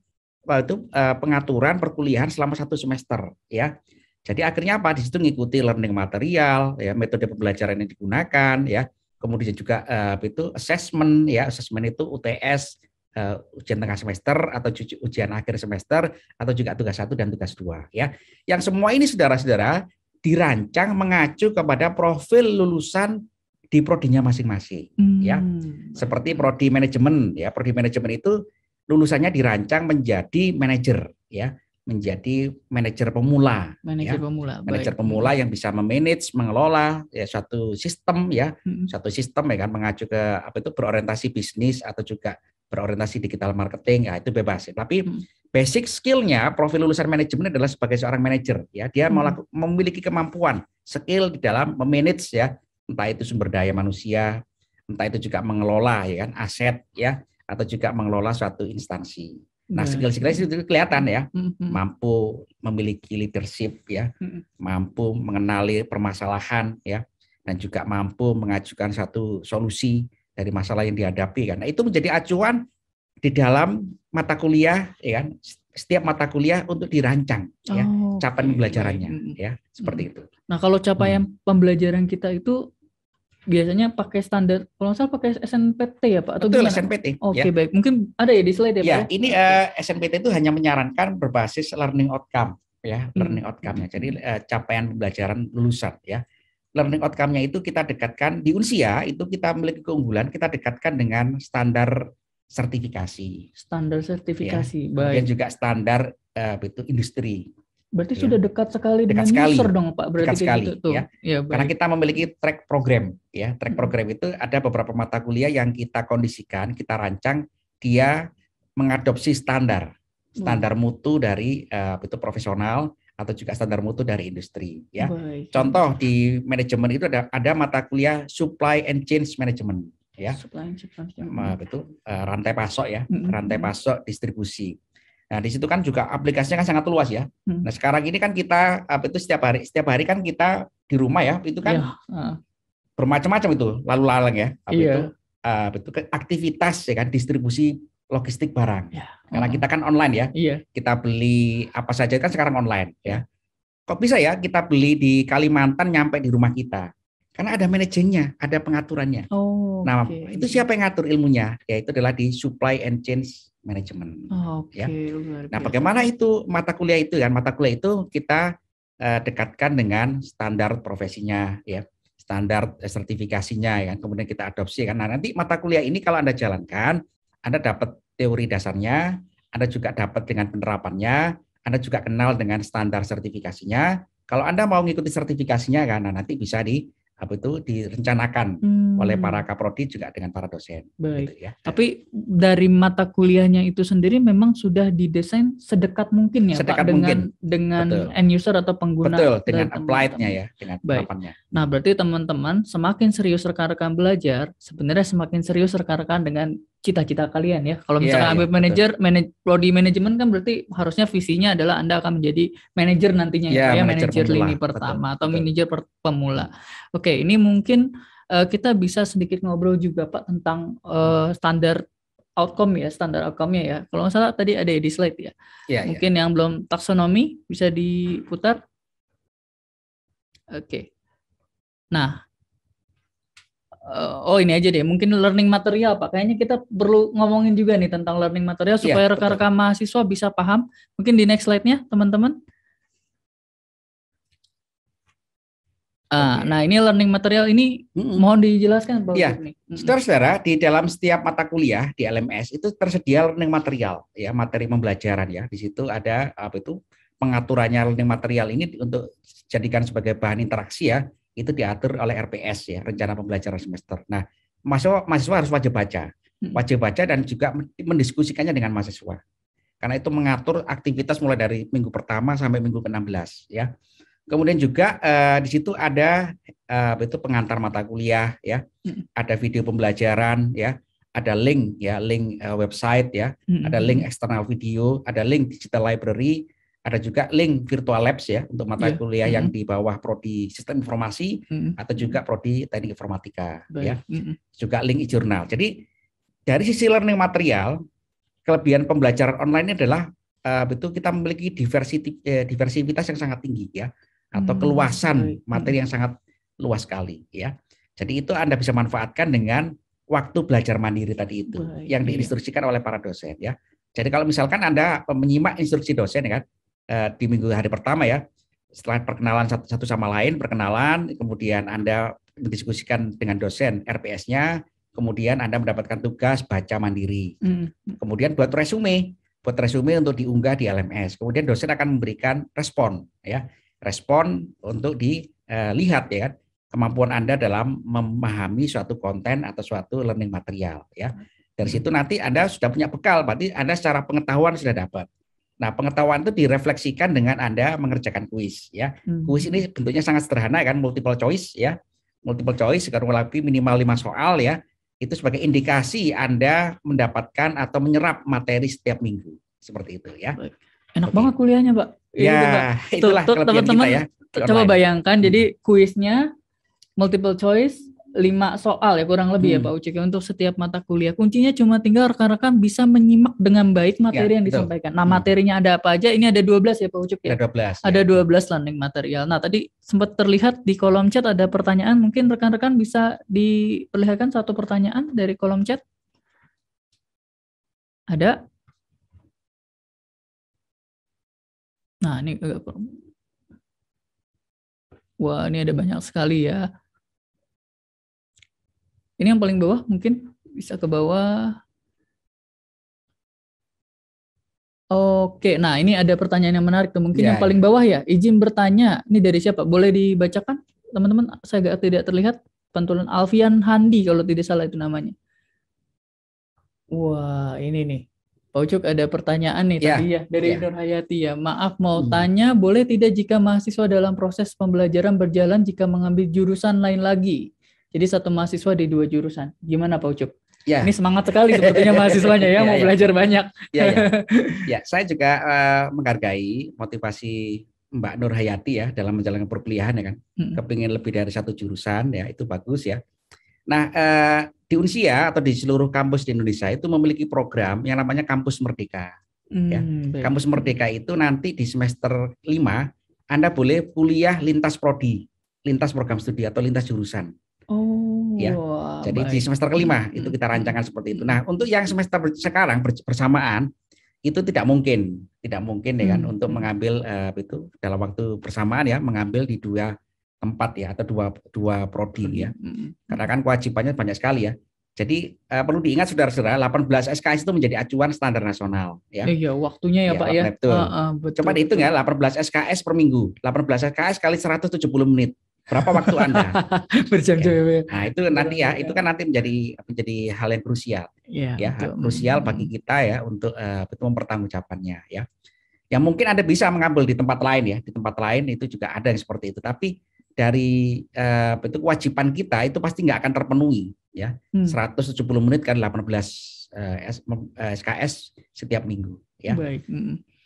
pengaturan perkuliahan selama 1 semester ya. Jadi akhirnya apa? Di situ ngikuti learning material ya, metode pembelajaran yang digunakan ya. Kemudian juga itu assessment ya. Assessment itu UTS, ujian tengah semester atau ujian akhir semester atau juga tugas 1 dan tugas 2 ya. Yang semua ini saudara-saudara dirancang mengacu kepada profil lulusan di prodinya masing-masing ya. Seperti prodi manajemen ya, prodi manajemen itu lulusannya dirancang menjadi manajer ya, menjadi manajer pemula. Manajer pemula yang bisa memanage, mengelola ya suatu sistem ya, suatu sistem ya kan, mengacu ke berorientasi bisnis atau juga berorientasi digital marketing ya, itu bebas. Tapi basic skillnya profil lulusan manajemen adalah sebagai seorang manajer ya, dia memiliki kemampuan skill di dalam memanage ya, entah itu sumber daya manusia, entah itu juga mengelola ya kan aset ya, atau juga mengelola suatu instansi. Nah, skill-skill itu kelihatan ya, mampu memiliki leadership ya, mampu mengenali permasalahan ya. dan juga mampu mengajukan satu solusi dari masalah yang dihadapi kan. Nah, itu menjadi acuan di dalam mata kuliah, ya kan? Setiap mata kuliah untuk dirancang ya capaian pembelajarannya ya, seperti itu. Nah, kalau capaian pembelajaran kita itu biasanya pakai standar, kalau nggak salah pakai SNPT ya Pak? Atau betul, gimana? SNPT. Oke, baik. Mungkin ada ya di slide ya Pak? Ya, ini SNPT itu hanya menyarankan berbasis learning outcome ya, learning outcome-nya. Jadi capaian pembelajaran lulusan ya. Learning outcome-nya itu kita dekatkan di Unsia, itu kita memiliki keunggulan, kita dekatkan dengan standar sertifikasi. Standar sertifikasi, ya. Kemudian juga standar itu industri. Berarti sudah dekat sekali dengan user dong Pak. Berarti dekat sekali gitu, ya. Karena kita memiliki track program ya. Track program itu ada beberapa mata kuliah yang kita kondisikan, kita rancang dia mengadopsi standar mutu dari itu profesional atau juga standar mutu dari industri ya. Contoh di manajemen itu ada mata kuliah supply and chain management ya. Itu rantai pasok ya, rantai pasok distribusi. Nah, di situ kan juga aplikasinya kan sangat luas ya. Nah, sekarang ini kan kita itu setiap hari kan kita di rumah ya, itu kan bermacam-macam itu lalu lalang ya. Itu aktivitas ya kan, distribusi logistik barang. Karena kita kan online ya. Kita beli apa saja kan sekarang online ya. Kok bisa ya kita beli di Kalimantan nyampe di rumah kita? Karena ada manajernya, ada pengaturannya. Nah, itu siapa yang ngatur ilmunya? Ya, itu adalah di supply and chain management. Ya. Nah, bagaimana itu mata kuliah itu kan? Mata kuliah itu kita dekatkan dengan standar profesinya, ya, standar sertifikasinya, ya. Kemudian kita adopsi kan. Nah, nanti mata kuliah ini kalau Anda jalankan, Anda dapat teori dasarnya, Anda juga dapat dengan penerapannya, Anda juga kenal dengan standar sertifikasinya. Kalau Anda mau mengikuti sertifikasinya kan, nah nanti bisa direncanakan oleh para kaprodi juga dengan para dosen. Baik. Gitu ya. Tapi dari mata kuliahnya itu sendiri memang sudah didesain sedekat mungkin ya Pak dengan end user atau pengguna. Betul, dengan applied-nya ya, dengan penerapannya. Nah, berarti teman-teman semakin serius rekan-rekan belajar, sebenarnya semakin serius rekan-rekan dengan cita-cita kalian ya. Kalau misalkan ambil prodi manajemen kan berarti harusnya visinya adalah Anda akan menjadi manajer nantinya ya, manajer lini pertama atau manajer pemula. Oke, ini mungkin kita bisa sedikit ngobrol juga Pak tentang standar outcome-nya ya. Kalau nggak salah tadi ada di slide ya. Mungkin yang belum taksonomi bisa diputar. Oke. Nah, ini aja deh. Mungkin learning material Pak. Kayaknya kita perlu ngomongin juga nih tentang learning material supaya rekan-rekan mahasiswa bisa paham. Mungkin di next slide-nya teman-teman. Nah, ini learning material ini mohon dijelaskan Pak. Saudara-saudara, di dalam setiap mata kuliah di LMS itu tersedia learning material ya, materi pembelajaran ya. Di situ ada pengaturannya learning material ini untuk jadikan sebagai bahan interaksi ya. Itu diatur oleh RPS ya, rencana pembelajaran semester. Nah, mahasiswa harus wajib baca dan juga mendiskusikannya dengan mahasiswa. Karena itu mengatur aktivitas mulai dari minggu pertama sampai minggu ke-16 ya. Kemudian juga di situ ada pengantar mata kuliah ya, ada video pembelajaran ya, ada link website ya, ada link eksternal video, ada link digital library. Ada juga link virtual labs ya untuk mata kuliah yang di bawah prodi sistem informasi atau juga prodi teknik informatika ya. Juga link e-journal. Jadi dari sisi learning material, kelebihan pembelajaran online ini adalah kita memiliki diversitas yang sangat tinggi ya, atau keluasan materi yang sangat luas sekali ya. Jadi itu Anda bisa manfaatkan dengan waktu belajar mandiri tadi itu yang diinstruksikan oleh para dosen ya. Jadi kalau misalkan Anda menyimak instruksi dosen ya kan, di minggu hari pertama ya, setelah perkenalan satu sama lain, kemudian Anda mendiskusikan dengan dosen RPS-nya, kemudian Anda mendapatkan tugas baca mandiri, kemudian buat resume untuk diunggah di LMS, kemudian dosen akan memberikan respon untuk dilihat ya kan, kemampuan Anda dalam memahami suatu konten atau suatu learning material ya. Dari situ nanti Anda sudah punya bekal, berarti Anda secara pengetahuan sudah dapat. Nah, pengetahuan itu direfleksikan dengan Anda mengerjakan kuis ya. Kuis ini bentuknya sangat sederhana kan, multiple choice ya. Multiple choice kurang lebih minimal 5 soal ya. Itu sebagai indikasi Anda mendapatkan atau menyerap materi setiap minggu. Seperti itu ya. Enak banget kuliahnya, Pak. Ya, itulah kelebihan teman-teman kita ya. Coba bayangkan jadi kuisnya multiple choice 5 soal ya kurang lebih ya Pak Ucik untuk setiap mata kuliah. Kuncinya cuma tinggal rekan-rekan bisa menyimak dengan baik materi yang disampaikan. Nah, materinya ada apa aja? Ini ada 12 ya Pak Ucik ya. Ada 12 learning material. Nah, tadi sempat terlihat di kolom chat ada pertanyaan. Mungkin rekan-rekan bisa diperlihatkan satu pertanyaan dari kolom chat. Ada? Nah, ini agak kurang. Wah, ini ada banyak sekali ya. Ini yang paling bawah mungkin bisa ke bawah. Oke, nah ini ada pertanyaan yang menarik tuh. Mungkin yang paling bawah ya. Izin bertanya, ini dari siapa? Boleh dibacakan teman-teman? Saya tidak terlihat. Pantulan Alfian Handi kalau tidak salah itu namanya. Wah, ini nih. Pak Ucuk ada pertanyaan nih tadi ya dari Nur Hayati ya. Maaf mau tanya, boleh tidak jika mahasiswa dalam proses pembelajaran berjalan jika mengambil jurusan lain lagi? Jadi satu mahasiswa di 2 jurusan. Gimana Pak Ucuk? Ya. Ini semangat sekali sepertinya mahasiswanya ya, mau belajar banyak. Ya, saya juga menghargai motivasi Mbak Nur Hayati ya dalam menjalankan perkuliahan ya kan. Kepingin lebih dari 1 jurusan ya, itu bagus ya. Nah, di Unsia atau di seluruh kampus di Indonesia itu memiliki program yang namanya Kampus Merdeka. Ya. Kampus Merdeka itu nanti di semester 5 Anda boleh kuliah lintas prodi, lintas program studi atau lintas jurusan. Ya, jadi di semester kelima itu kita rancangkan seperti itu. Nah, untuk yang semester sekarang bersamaan itu tidak mungkin ya kan untuk mengambil itu dalam waktu bersamaan ya, mengambil di 2 tempat ya atau dua prodi ya. Karena kan kewajibannya banyak sekali ya. Jadi perlu diingat saudara-saudara, 18 SKS itu menjadi acuan standar nasional ya. Iya, waktunya ya Pak ya. Betul. Coba dihitung ya, 18 SKS per minggu. 18 SKS kali 170 menit. Berapa waktu Anda? Berjam-jam. Ya. Nah, itu nanti ya, itu kan nanti menjadi hal yang krusial. Ya, krusial bagi kita ya untuk mempertanggungjawabkannya ya. Yang mungkin Anda bisa mengambil di tempat lain ya, di tempat lain itu juga ada yang seperti itu. Tapi dari itu kewajiban kita itu pasti nggak akan terpenuhi ya. 170 menit kan 18 SKS setiap minggu ya. Baik.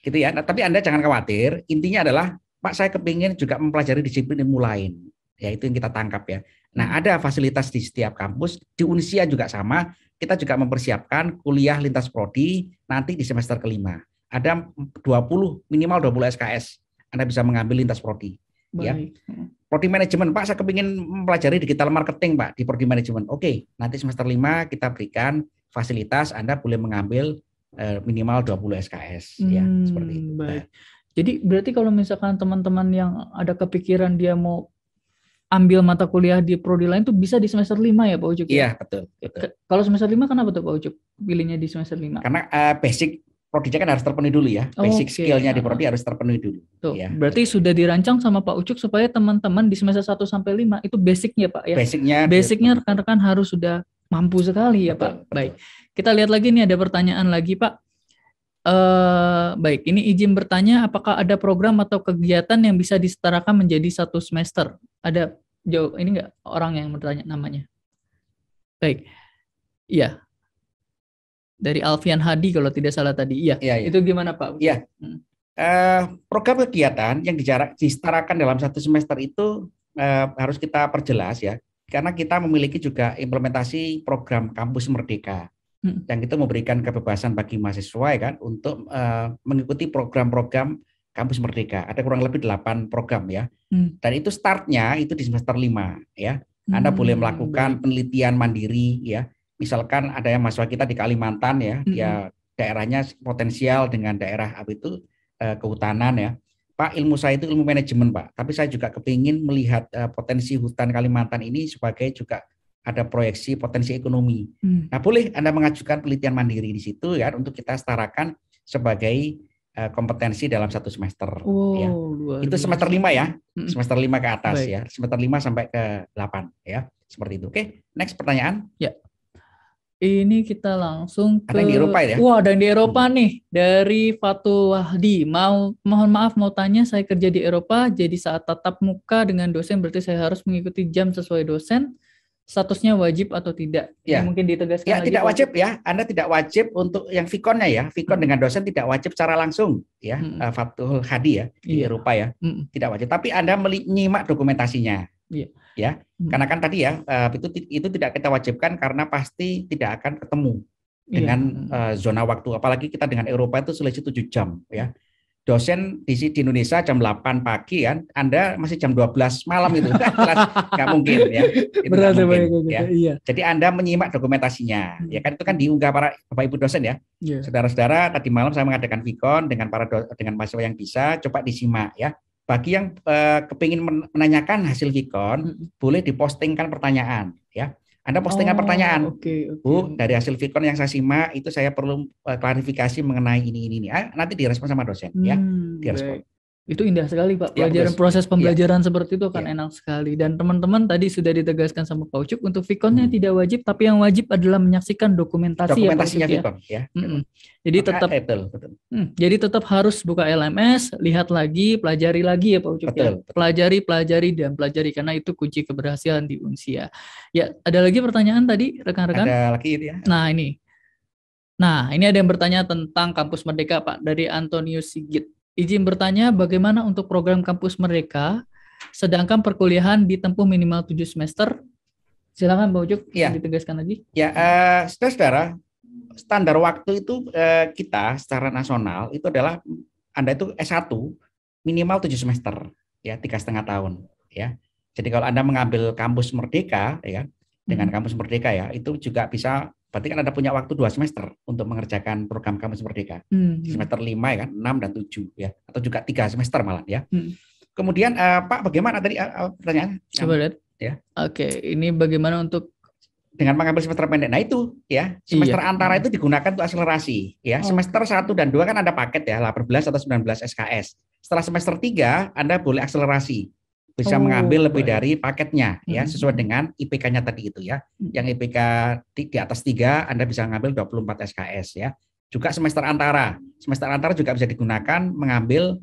Gitu ya. Nah, tapi Anda jangan khawatir. Intinya adalah Pak, saya kepingin juga mempelajari disiplin ilmu lain. Ya, itu yang kita tangkap ya. Nah, ada fasilitas di setiap kampus. Di Unsia juga sama. Kita juga mempersiapkan kuliah lintas prodi nanti di semester kelima. Ada minimal 20 SKS. Anda bisa mengambil lintas prodi. Ya. Prodi manajemen, Pak, saya kepingin mempelajari digital marketing, Pak, di prodi manajemen. Oke, nanti semester 5 kita berikan fasilitas Anda boleh mengambil minimal 20 SKS. Ya, seperti itu. Baik. Jadi berarti kalau misalkan teman-teman yang ada kepikiran dia mau ambil mata kuliah di prodi lain tuh bisa di semester 5 ya Pak Ucuk? Iya, betul. Kalau semester 5 kenapa tuh Pak Ucuk pilihnya di semester 5? Karena basic prodinya kan harus terpenuhi dulu ya. Basic skillnya di prodi harus terpenuhi dulu. Tuh, ya. Berarti sudah dirancang sama Pak Ucuk supaya teman-teman di semester 1 sampai 5 itu basicnya Pak ya? Basicnya rekan-rekan harus sudah mampu sekali ya Pak. Baik. Kita lihat lagi nih ada pertanyaan lagi Pak. Baik, ini izin bertanya, apakah ada program atau kegiatan yang bisa disetarakan menjadi 1 semester? Ada ini enggak orang yang bertanya namanya? Baik, iya. Dari Alfian Hadi kalau tidak salah tadi, iya. Itu gimana Pak? Iya. Program kegiatan yang disetarakan dalam 1 semester itu harus kita perjelas ya, karena kita memiliki juga implementasi program Kampus Merdeka. Yang itu memberikan kebebasan bagi mahasiswa ya kan untuk mengikuti program-program Kampus Merdeka. Ada kurang lebih 8 program ya. Dan itu startnya itu di semester 5 ya. Anda boleh melakukan penelitian mandiri ya. Misalkan ada yang mahasiswa kita di Kalimantan ya, ya daerahnya potensial dengan daerah kehutanan ya. Pak, ilmu saya itu ilmu manajemen Pak, tapi saya juga kepingin melihat potensi hutan Kalimantan ini sebagai juga ada proyeksi potensi ekonomi. Nah, boleh Anda mengajukan penelitian mandiri di situ ya untuk kita setarakan sebagai kompetensi dalam 1 semester. Ya. Itu semester 5 ya, semester 5 ke atas. Baik. Ya, semester 5 sampai ke 8 ya, seperti itu. Oke, next pertanyaan. Ya. Ini kita langsung ke ada yang di Eropa ya. Wah, ada yang di Eropa nih dari Fatul Wahdi. Mohon maaf mau tanya, saya kerja di Eropa, jadi saat tatap muka dengan dosen berarti saya harus mengikuti jam sesuai dosen. Statusnya wajib atau tidak? Ya. Ini mungkin ditegaskan ya, lagi. Tidak wajib ya. Anda tidak wajib untuk yang Vkonnya ya. Vkon dengan dosen tidak wajib secara langsung ya. Fatul Hadi ya di Eropa ya. Tidak wajib. Tapi Anda menyimak dokumentasinya Ya, karena kan tadi ya itu tidak kita wajibkan karena pasti tidak akan ketemu dengan zona waktu, apalagi kita dengan Eropa itu selisih 7 jam ya. Dosen di Indonesia jam 8 pagi kan, Anda masih jam 12 malam itu jelas nggak mungkin ya. Itu nggak mungkin ya. Iya. Jadi Anda menyimak dokumentasinya, ya kan itu kan diunggah para Bapak Ibu dosen ya. Saudara-saudara, tadi malam saya mengadakan Vkon dengan dengan mahasiswa yang bisa, coba disimak ya. Bagi yang kepingin menanyakan hasil Vkon, boleh dipostingkan pertanyaan ya. Anda postingan pertanyaan, Bu, dari hasil Vkon yang saya simak itu saya perlu klarifikasi mengenai ini. Nanti direspon sama dosen, ya. Direspon. Itu indah sekali, Pak. Proses pembelajaran seperti itu akan enak sekali. Dan teman-teman tadi sudah ditegaskan sama Pak Ucup, untuk Vkonnya tidak wajib, tapi yang wajib adalah menyaksikan dokumentasinya Vkon, ya. Jadi tetap, jadi tetap harus buka LMS, lihat lagi, pelajari lagi ya Pak Ucup. Pelajari karena itu kunci keberhasilan di Unsia. Ya, ada lagi pertanyaan tadi rekan-rekan? Ada lagi ya. Nah ini ada yang bertanya tentang Kampus Merdeka, Pak, dari Antonius Sigit. Izin bertanya, bagaimana untuk program Kampus Merdeka, sedangkan perkuliahan ditempuh minimal 7 semester? Silakan Pak Ucup, ditegaskan lagi. Ya, saudara-saudara, standar waktu itu kita secara nasional itu adalah Anda itu S1 minimal 7 semester, ya 3,5 tahun, ya. Jadi kalau Anda mengambil Kampus Merdeka, ya dengan Kampus Merdeka ya, itu juga bisa. Berarti kan Anda punya waktu 2 semester untuk mengerjakan program Kampus Merdeka. Semester 5 ya kan, 6 dan 7 ya. Atau juga 3 semester malah ya. Kemudian Pak, bagaimana tadi pertanyaan? Coba lihat. Ya. Oke, ini bagaimana untuk dengan mengambil semester pendek. Nah itu ya, semester antara itu digunakan untuk akselerasi ya. Semester 1 dan 2 kan ada paket ya, 18 atau 19 SKS. Setelah semester 3 Anda boleh akselerasi. Bisa mengambil lebih dari paketnya ya, sesuai dengan IPK-nya tadi itu ya. Yang IPK di atas 3 Anda bisa mengambil 24 SKS ya. Juga semester antara juga bisa digunakan mengambil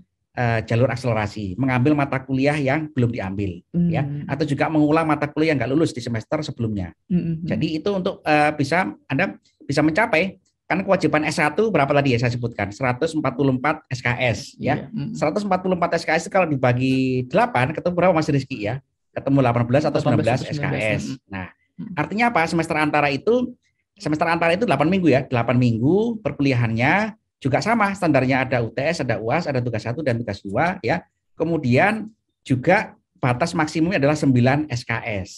jalur akselerasi, mengambil mata kuliah yang belum diambil ya, atau juga mengulang mata kuliah yang nggak lulus di semester sebelumnya. Jadi itu untuk Anda bisa mencapai. Kan kewajiban S1 berapa tadi ya saya sebutkan? 144 SKS ya. 144 SKS kalau dibagi 8 ketemu berapa Mas Rizky ya? Ketemu 18 atau 19 SKS. Nah, artinya apa? Semester antara itu 8 minggu ya. 8 minggu perkuliahannya juga sama, standarnya ada UTS, ada UAS, ada tugas 1 dan tugas 2 ya. Kemudian juga batas maksimumnya adalah 9 SKS.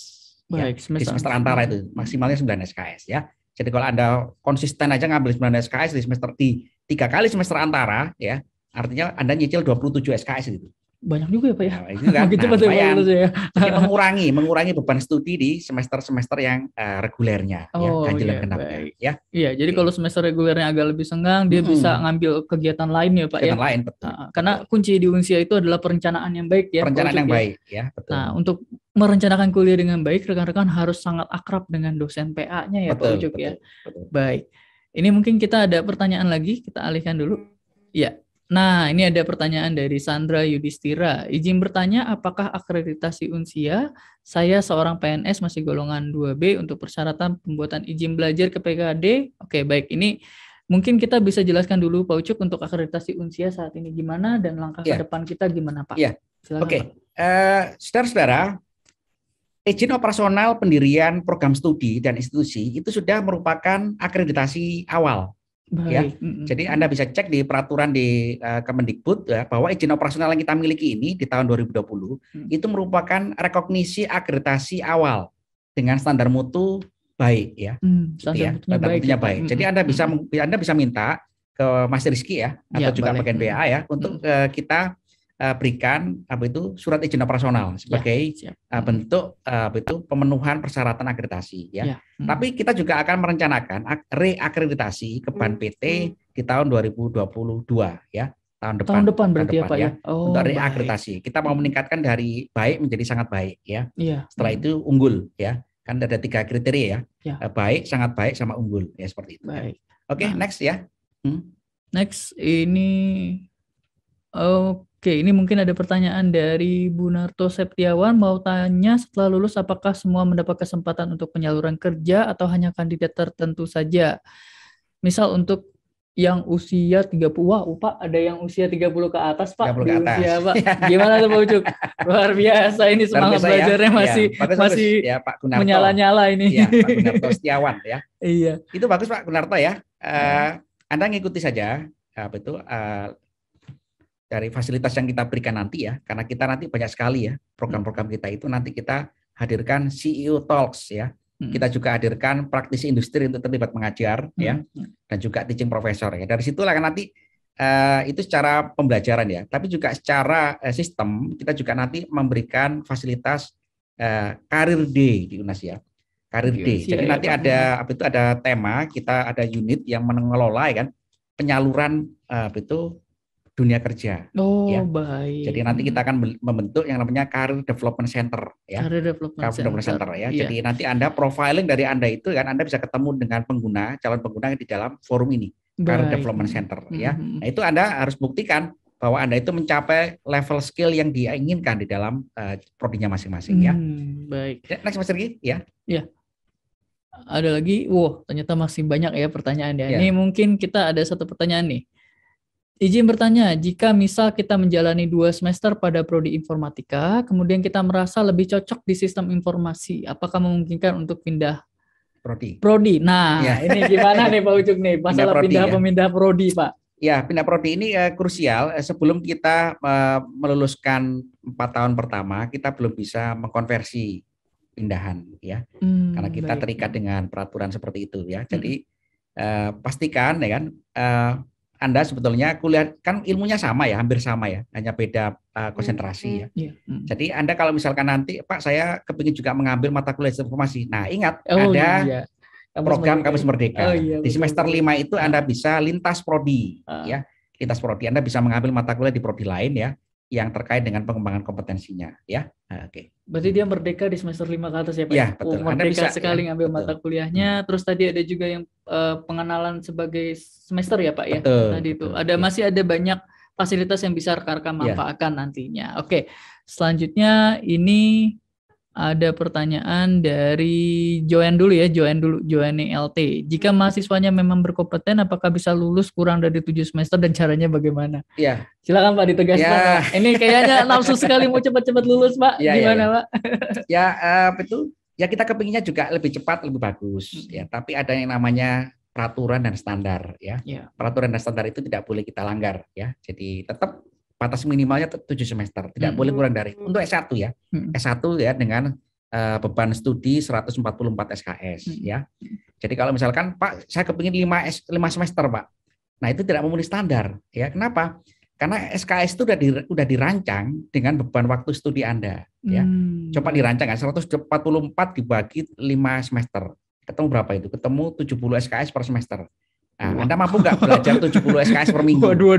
Baik, ya. Di semester antara itu maksimalnya 9 SKS ya. Jadi kalau Anda konsisten aja ngambil 9 SKS di semester 3 kali semester antara ya, artinya Anda nyicil 27 SKS itu. Banyak juga ya Pak ya. Nah, itu kan jadi mengurangi beban studi di semester-semester yang regulernya ya, ganjilan genapnya ya. Iya, jadi kalau semester regulernya agak lebih senggang, dia bisa ngambil kegiatan lain ya Pak kegiatan ya. Lain, betul. Karena kunci di Unsia itu adalah perencanaan yang baik ya. Perencanaan yang baik ya, betul. Nah, untuk merencanakan kuliah dengan baik, rekan-rekan harus sangat akrab dengan dosen PA-nya ya Pak Ucup ya. Betul. Baik. Ini mungkin kita ada pertanyaan lagi, kita alihkan dulu. Ya. Nah, ini ada pertanyaan dari Sandra Yudhistira. Izin bertanya, apakah akreditasi Unsia? Saya seorang PNS masih golongan 2B untuk persyaratan pembuatan izin belajar ke PKD. Oke, baik. Ini mungkin kita bisa jelaskan dulu Pak Ucup untuk akreditasi Unsia saat ini gimana dan langkah ke depan kita gimana Pak? Iya. Oke. Saudara-saudara, izin operasional pendirian program studi dan institusi itu sudah merupakan akreditasi awal. Ya, jadi Anda bisa cek di peraturan di Kemendikbud ya, bahwa izin operasional yang kita miliki ini di tahun 2020 itu merupakan rekognisi akreditasi awal dengan standar mutu baik ya. Standar mutunya baik. Jadi Anda bisa minta ke Mas Rizky ya atau juga bagian BA ya untuk kita berikan surat izin operasional sebagai bentuk pemenuhan persyaratan akreditasi ya. Tapi kita juga akan merencanakan reakreditasi ke BAN PT di tahun 2022 ya. Tahun depan berarti ya Pak ya. Untuk reakreditasi. Kita mau meningkatkan dari baik menjadi sangat baik ya. Setelah itu unggul ya. Kan ada 3 kriteria ya. Baik, sangat baik sama unggul ya seperti itu. Baik. Oke, next ya. Next ini Oke, ini mungkin ada pertanyaan dari Bu Narto Septiawan, mau tanya setelah lulus apakah semua mendapat kesempatan untuk penyaluran kerja atau hanya kandidat tertentu saja? Misal untuk yang usia 30. Wah, Pak, ada yang usia 30 ke atas, Pak. 30 ke atas. Usia, Pak. Gimana tuh, Pak Ucuk? Luar biasa ini semangat biasa, belajarnya ya. masih Bagus. Ya, Pak Gunarto. Menyala-nyala ini. Ya, Pak Gunarto Setiawan ya. Iya. Itu bagus Pak Gunarto ya. Anda ngikuti saja dari fasilitas yang kita berikan nanti ya, karena kita nanti banyak sekali ya program-program kita itu nanti kita hadirkan CEO Talks ya. Kita juga hadirkan praktisi industri untuk terlibat mengajar ya, dan juga teaching professor ya. Dari situlah kan nanti itu secara pembelajaran ya, tapi juga secara sistem kita juga nanti memberikan fasilitas Career Day di UNAS ya. Career Day. Jadi nanti ada tema, kita ada unit yang mengelola ya kan penyaluran dunia kerja. Oh, ya. Baik. Jadi nanti kita akan membentuk yang namanya Career Development Center ya. Career Development Center ya. Iya. Jadi nanti Anda profiling dari Anda itu kan Anda bisa ketemu dengan calon pengguna di dalam forum ini. Career Development Center ya. Nah, itu Anda harus buktikan bahwa Anda itu mencapai level skill yang diinginkan di dalam prodinya masing-masing ya. Baik. Next Mas Riki ya. Iya. Ada lagi, ternyata masih banyak ya pertanyaan ya. Ini mungkin kita ada satu pertanyaan nih. Izin bertanya, jika misal kita menjalani 2 semester pada prodi informatika, kemudian kita merasa lebih cocok di sistem informasi, apakah memungkinkan untuk pindah prodi? Nah, ini gimana nih Pak Ucuk nih, masalah pindah prodi Pak? Ya, pindah prodi ini krusial. Sebelum kita meluluskan 4 tahun pertama, kita belum bisa mengkonversi pindahan ya, karena kita terikat dengan peraturan seperti itu ya. Jadi pastikan ya kan. Anda sebetulnya kuliah kan ilmunya sama ya, hampir sama ya, hanya beda konsentrasi ya. Jadi Anda kalau misalkan nanti, Pak saya kepingin juga mengambil mata kuliah informasi. Nah ingat ada program Kampus Merdeka. Di semester 5 itu Anda bisa lintas prodi ya, lintas prodi. Anda bisa mengambil mata kuliah di prodi lain ya, yang terkait dengan pengembangan kompetensinya ya. Oke. Berarti dia merdeka di semester 5 ke atas ya Pak? Ya, betul. Merdeka bisa, sekali ngambil mata kuliahnya, terus tadi ada juga yang pengenalan sebagai semester ya Pak ya? Betul. Tadi itu masih ada banyak fasilitas yang bisa rekan-rekan manfaatkan nantinya. Oke, selanjutnya ini ada pertanyaan dari Joanne LT. Jika mahasiswanya memang berkompeten, apakah bisa lulus kurang dari 7 semester dan caranya bagaimana? Iya. Silakan Pak ditegaskan. Pak. Ini kayaknya nafsu sekali mau cepat-cepat lulus Pak. Gimana Pak? Betul. Ya kita kepinginnya juga lebih cepat, lebih bagus. Ya, tapi ada yang namanya peraturan dan standar. Ya. Peraturan dan standar itu tidak boleh kita langgar. Ya, jadi tetap batas minimalnya 7 semester, tidak boleh kurang dari untuk S1 ya. S1 ya dengan beban studi 144 SKS ya. Jadi kalau misalkan Pak saya kepingin 5 semester Pak. Nah, itu tidak memenuhi standar ya. Kenapa? Karena SKS itu udah dirancang dengan beban waktu studi Anda ya. Coba dirancang kan 144 dibagi 5 semester. Ketemu berapa itu? Ketemu 70 SKS per semester. Nah, Anda mampu nggak belajar 70 SKS per minggu? Waduh.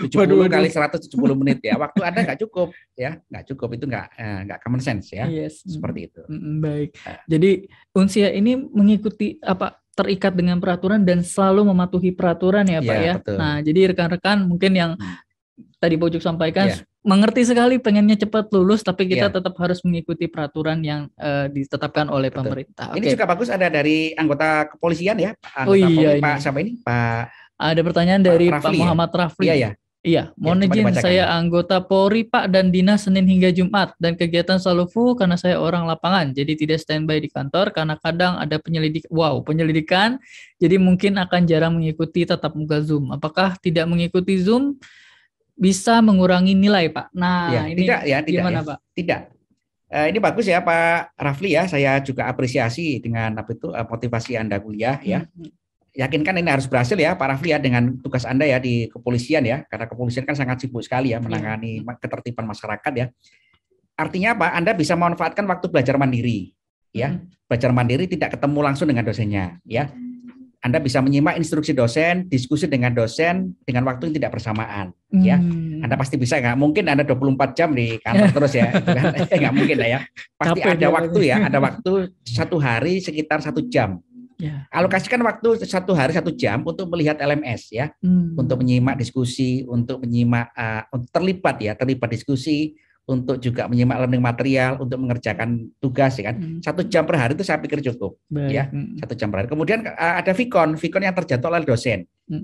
70 kali 170 menit ya. Waktu Anda nggak cukup ya, nggak cukup, itu nggak common sense ya. Seperti itu. Baik. Jadi Unsia ini mengikuti terikat dengan peraturan dan selalu mematuhi peraturan ya Pak ya. Betul. Nah, jadi rekan-rekan mungkin yang tadi Pak Ucuk sampaikan mengerti sekali pengennya cepat lulus, tapi kita tetap harus mengikuti peraturan yang ditetapkan oleh pemerintah. Ini juga bagus ada dari anggota kepolisian ya. Pak siapa ini? Ada pertanyaan dari Pak Muhammad Rafli. Iya, mohon izin saya anggota Polri Pak dan dinas Senin hingga Jumat dan kegiatan selalu full karena saya orang lapangan, jadi tidak standby di kantor karena kadang ada penyelidikan, jadi mungkin akan jarang mengikuti tatap muka Zoom. Apakah tidak mengikuti Zoom bisa mengurangi nilai Pak? Nah, ini tidak gimana Pak? Tidak. Ini bagus ya Pak Rafli ya, saya juga apresiasi dengan motivasi Anda kuliah ya. Yakinkan ini harus berhasil ya Pak Rafli ya dengan tugas Anda ya di kepolisian ya, karena kepolisian kan sangat sibuk sekali ya menangani ketertiban masyarakat ya. Artinya apa? Anda bisa memanfaatkan waktu belajar mandiri ya. Belajar mandiri tidak ketemu langsung dengan dosennya ya. Anda bisa menyimak instruksi dosen, diskusi dengan dosen dengan waktu yang tidak bersamaan ya. Anda pasti bisa, nggak mungkin Anda 24 jam di kantor terus ya, nggak mungkin lah ya. Pasti ada waktu ya, ada waktu 1 hari sekitar 1 jam. Alokasikan waktu 1 hari 1 jam untuk melihat LMS ya, untuk menyimak diskusi, untuk menyimak terlibat diskusi, untuk juga menyimak learning material, untuk mengerjakan tugas ya kan. 1 jam per hari itu saya pikir cukup. Ya, 1 jam per hari. Kemudian ada Vicon yang terjadwal oleh dosen.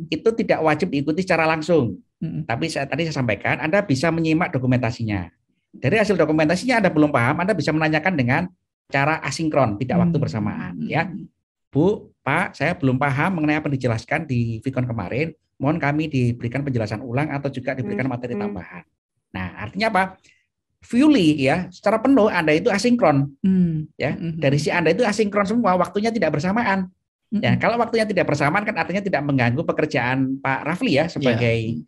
itu tidak wajib diikuti secara langsung. Tapi tadi saya sampaikan, Anda bisa menyimak dokumentasinya. Dari hasil dokumentasinya Anda belum paham, Anda bisa menanyakan dengan cara asinkron, tidak waktu bersamaan. Ya, Bu, Pak, saya belum paham mengenai apa yang dijelaskan di Vicon kemarin. Mohon kami diberikan penjelasan ulang atau juga diberikan materi tambahan. Nah, artinya apa? Fully ya, secara penuh Anda itu asinkron. Ya, dari si Anda itu asinkron semua, waktunya tidak bersamaan. Ya, kalau waktunya tidak bersamaan kan artinya tidak mengganggu pekerjaan Pak Rafli ya sebagai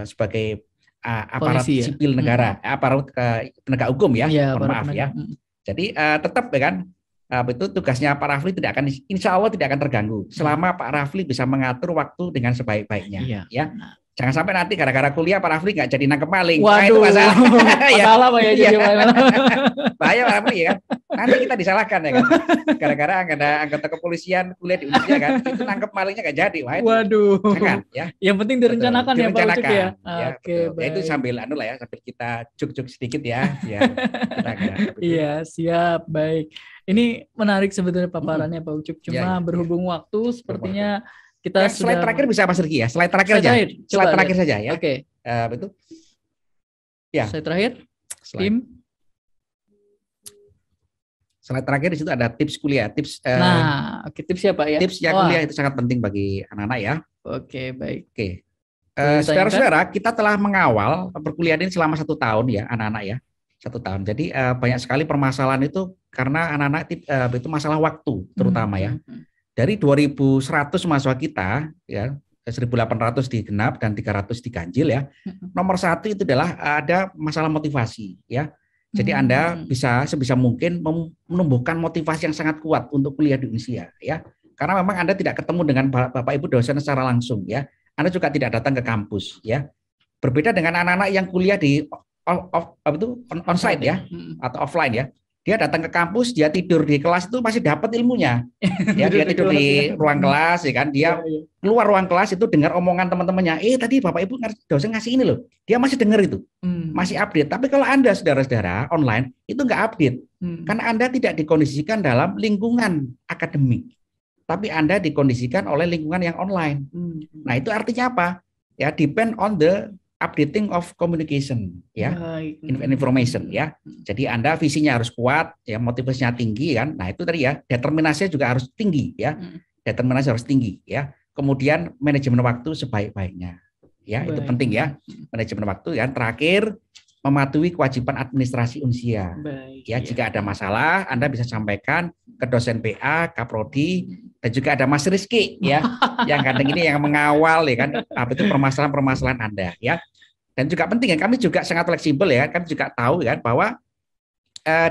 sebagai aparat polisi, sipil negara, aparat penegak hukum ya, mohon maaf ya. Jadi tetap ya kan, itu tugasnya Pak Rafli tidak akan, insya Allah tidak akan terganggu selama Pak Rafli bisa mengatur waktu dengan sebaik-baiknya. Ya, jangan sampai nanti gara-gara kuliah Pak Rafli nggak jadi nangkep maling. Waduh, nah, itu masalah. Masalah Pak ya, jadi bahaya Pak Rafli ya kan. Nanti kita disalahkan ya kan. Gara-gara ada anggota kepolisian kuliah di Indonesia kan, itu nangkep malingnya nggak jadi. Waduh. Jangan ya. Yang penting direncanakan ya Pak Ucuk ya. Oke, ya itu sambil ya, sambil kita cuk-cuk sedikit ya. Iya, siap, baik. Ini menarik sebetulnya paparannya Pak Ucuk. Cuma berhubung waktu sepertinya kita sudah. Slide terakhir bisa Mas Riki ya. Slide terakhir aja. Slide terakhir saja ya. Oke. Betul. Ya. Slide terakhir. Tim. Slide terakhir di situ ada tips kuliah, tips. Tips ya Pak ya. Tips kuliah itu sangat penting bagi anak-anak ya. Oke, baik. Oke. Saudara-saudara, kita telah mengawal perkuliahan ini selama 1 tahun ya, anak-anak ya. 1 tahun. Jadi banyak sekali permasalahan itu karena anak-anak itu masalah waktu terutama ya. Dari 2.100 mahasiswa kita ya, 1.800 digenap dan 300 diganjil ya. Nomor 1 itu adalah ada masalah motivasi ya. Jadi Anda bisa sebisa mungkin menumbuhkan motivasi yang sangat kuat untuk kuliah di Unsia ya. Karena memang Anda tidak ketemu dengan Bapak Ibu dosen secara langsung ya. Anda juga tidak datang ke kampus ya. Berbeda dengan anak-anak yang kuliah di onsite ya atau offline ya. Dia datang ke kampus, dia tidur di kelas itu masih dapat ilmunya. Ya, dia tidur di ruang kelas ya kan. Dia keluar ruang kelas itu dengar omongan teman-temannya. Tadi Bapak Ibu dosen ngasih ini loh. Dia masih dengar itu. Masih update. Tapi kalau Anda saudara-saudara online itu nggak update. Karena Anda tidak dikondisikan dalam lingkungan akademik. Tapi Anda dikondisikan oleh lingkungan yang online. Nah, itu artinya apa? Ya, depend on the updating of communication ya, information ya. Jadi Anda visinya harus kuat ya, motivasinya tinggi kan. Nah, itu tadi ya, determinasinya juga harus tinggi ya. Determinasi harus tinggi ya. Kemudian manajemen waktu sebaik-baiknya. Ya, itu penting ya. Manajemen waktu ya. Terakhir, mematuhi kewajiban administrasi Unsia. Ya, jika ada masalah Anda bisa sampaikan ke dosen PA, Kaprodi, dan juga ada Mas Rizky ya, yang kadang ini yang mengawal ya kan, apa itu permasalahan-permasalahan Anda ya. Dan juga penting ya, kami juga sangat fleksibel ya, kami juga tahu kan bahwa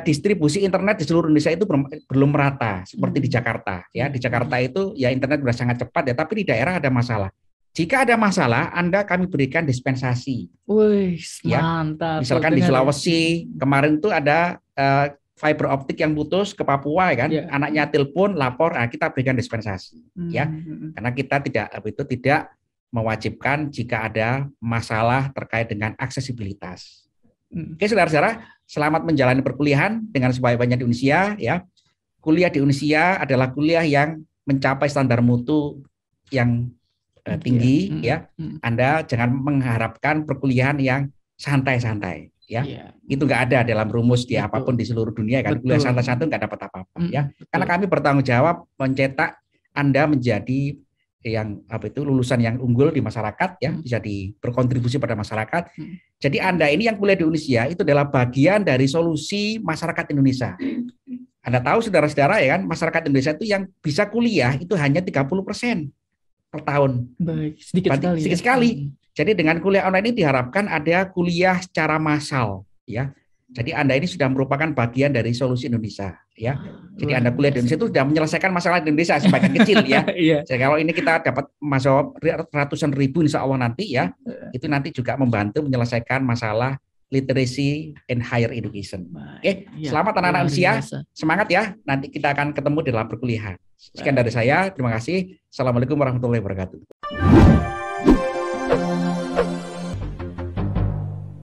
distribusi internet di seluruh Indonesia itu belum merata seperti di Jakarta ya. Di Jakarta itu ya internet sudah sangat cepat ya, tapi di daerah ada masalah. Jika ada masalah, kami berikan dispensasi. Wih, ya. Mantap. Misalkan di Sulawesi kemarin tuh ada fiber optik yang putus ke Papua ya kan, anaknya telepon lapor, kita berikan dispensasi ya, karena kita tidak mewajibkan jika ada masalah terkait dengan aksesibilitas. Oke, saudara-saudara, selamat menjalani perkuliahan dengan sebaik-baiknya di Unsia ya. Kuliah di Unsia adalah kuliah yang mencapai standar mutu yang tinggi ya. Anda jangan mengharapkan perkuliahan yang santai-santai ya. Itu nggak ada dalam rumus di apapun di seluruh dunia kan. Kuliah santai-santai nggak dapat apa-apa ya. Karena kami bertanggung jawab mencetak Anda menjadi yang lulusan yang unggul di masyarakat ya, bisa berkontribusi pada masyarakat. Jadi Anda ini yang kuliah di Unsia itu adalah bagian dari solusi masyarakat Indonesia. Anda tahu saudara-saudara ya kan, masyarakat Indonesia itu yang bisa kuliah itu hanya 30% per tahun. Baik, sedikit sekali. Jadi dengan kuliah online ini diharapkan ada kuliah secara massal ya. Jadi Anda ini sudah merupakan bagian dari solusi Indonesia ya. Jadi Anda kuliah di Indonesia itu sudah menyelesaikan masalah di Indonesia sebagian kecil ya. Jadi kalau ini kita dapat masuk ratusan ribu insya Allah nanti ya, itu nanti juga membantu menyelesaikan masalah literacy and higher education. Oke, selamat anak-anak Unsia. Semangat ya. Nanti kita akan ketemu di dalam perkuliahan. Sekian dari saya. Terima kasih. Assalamualaikum warahmatullahi wabarakatuh.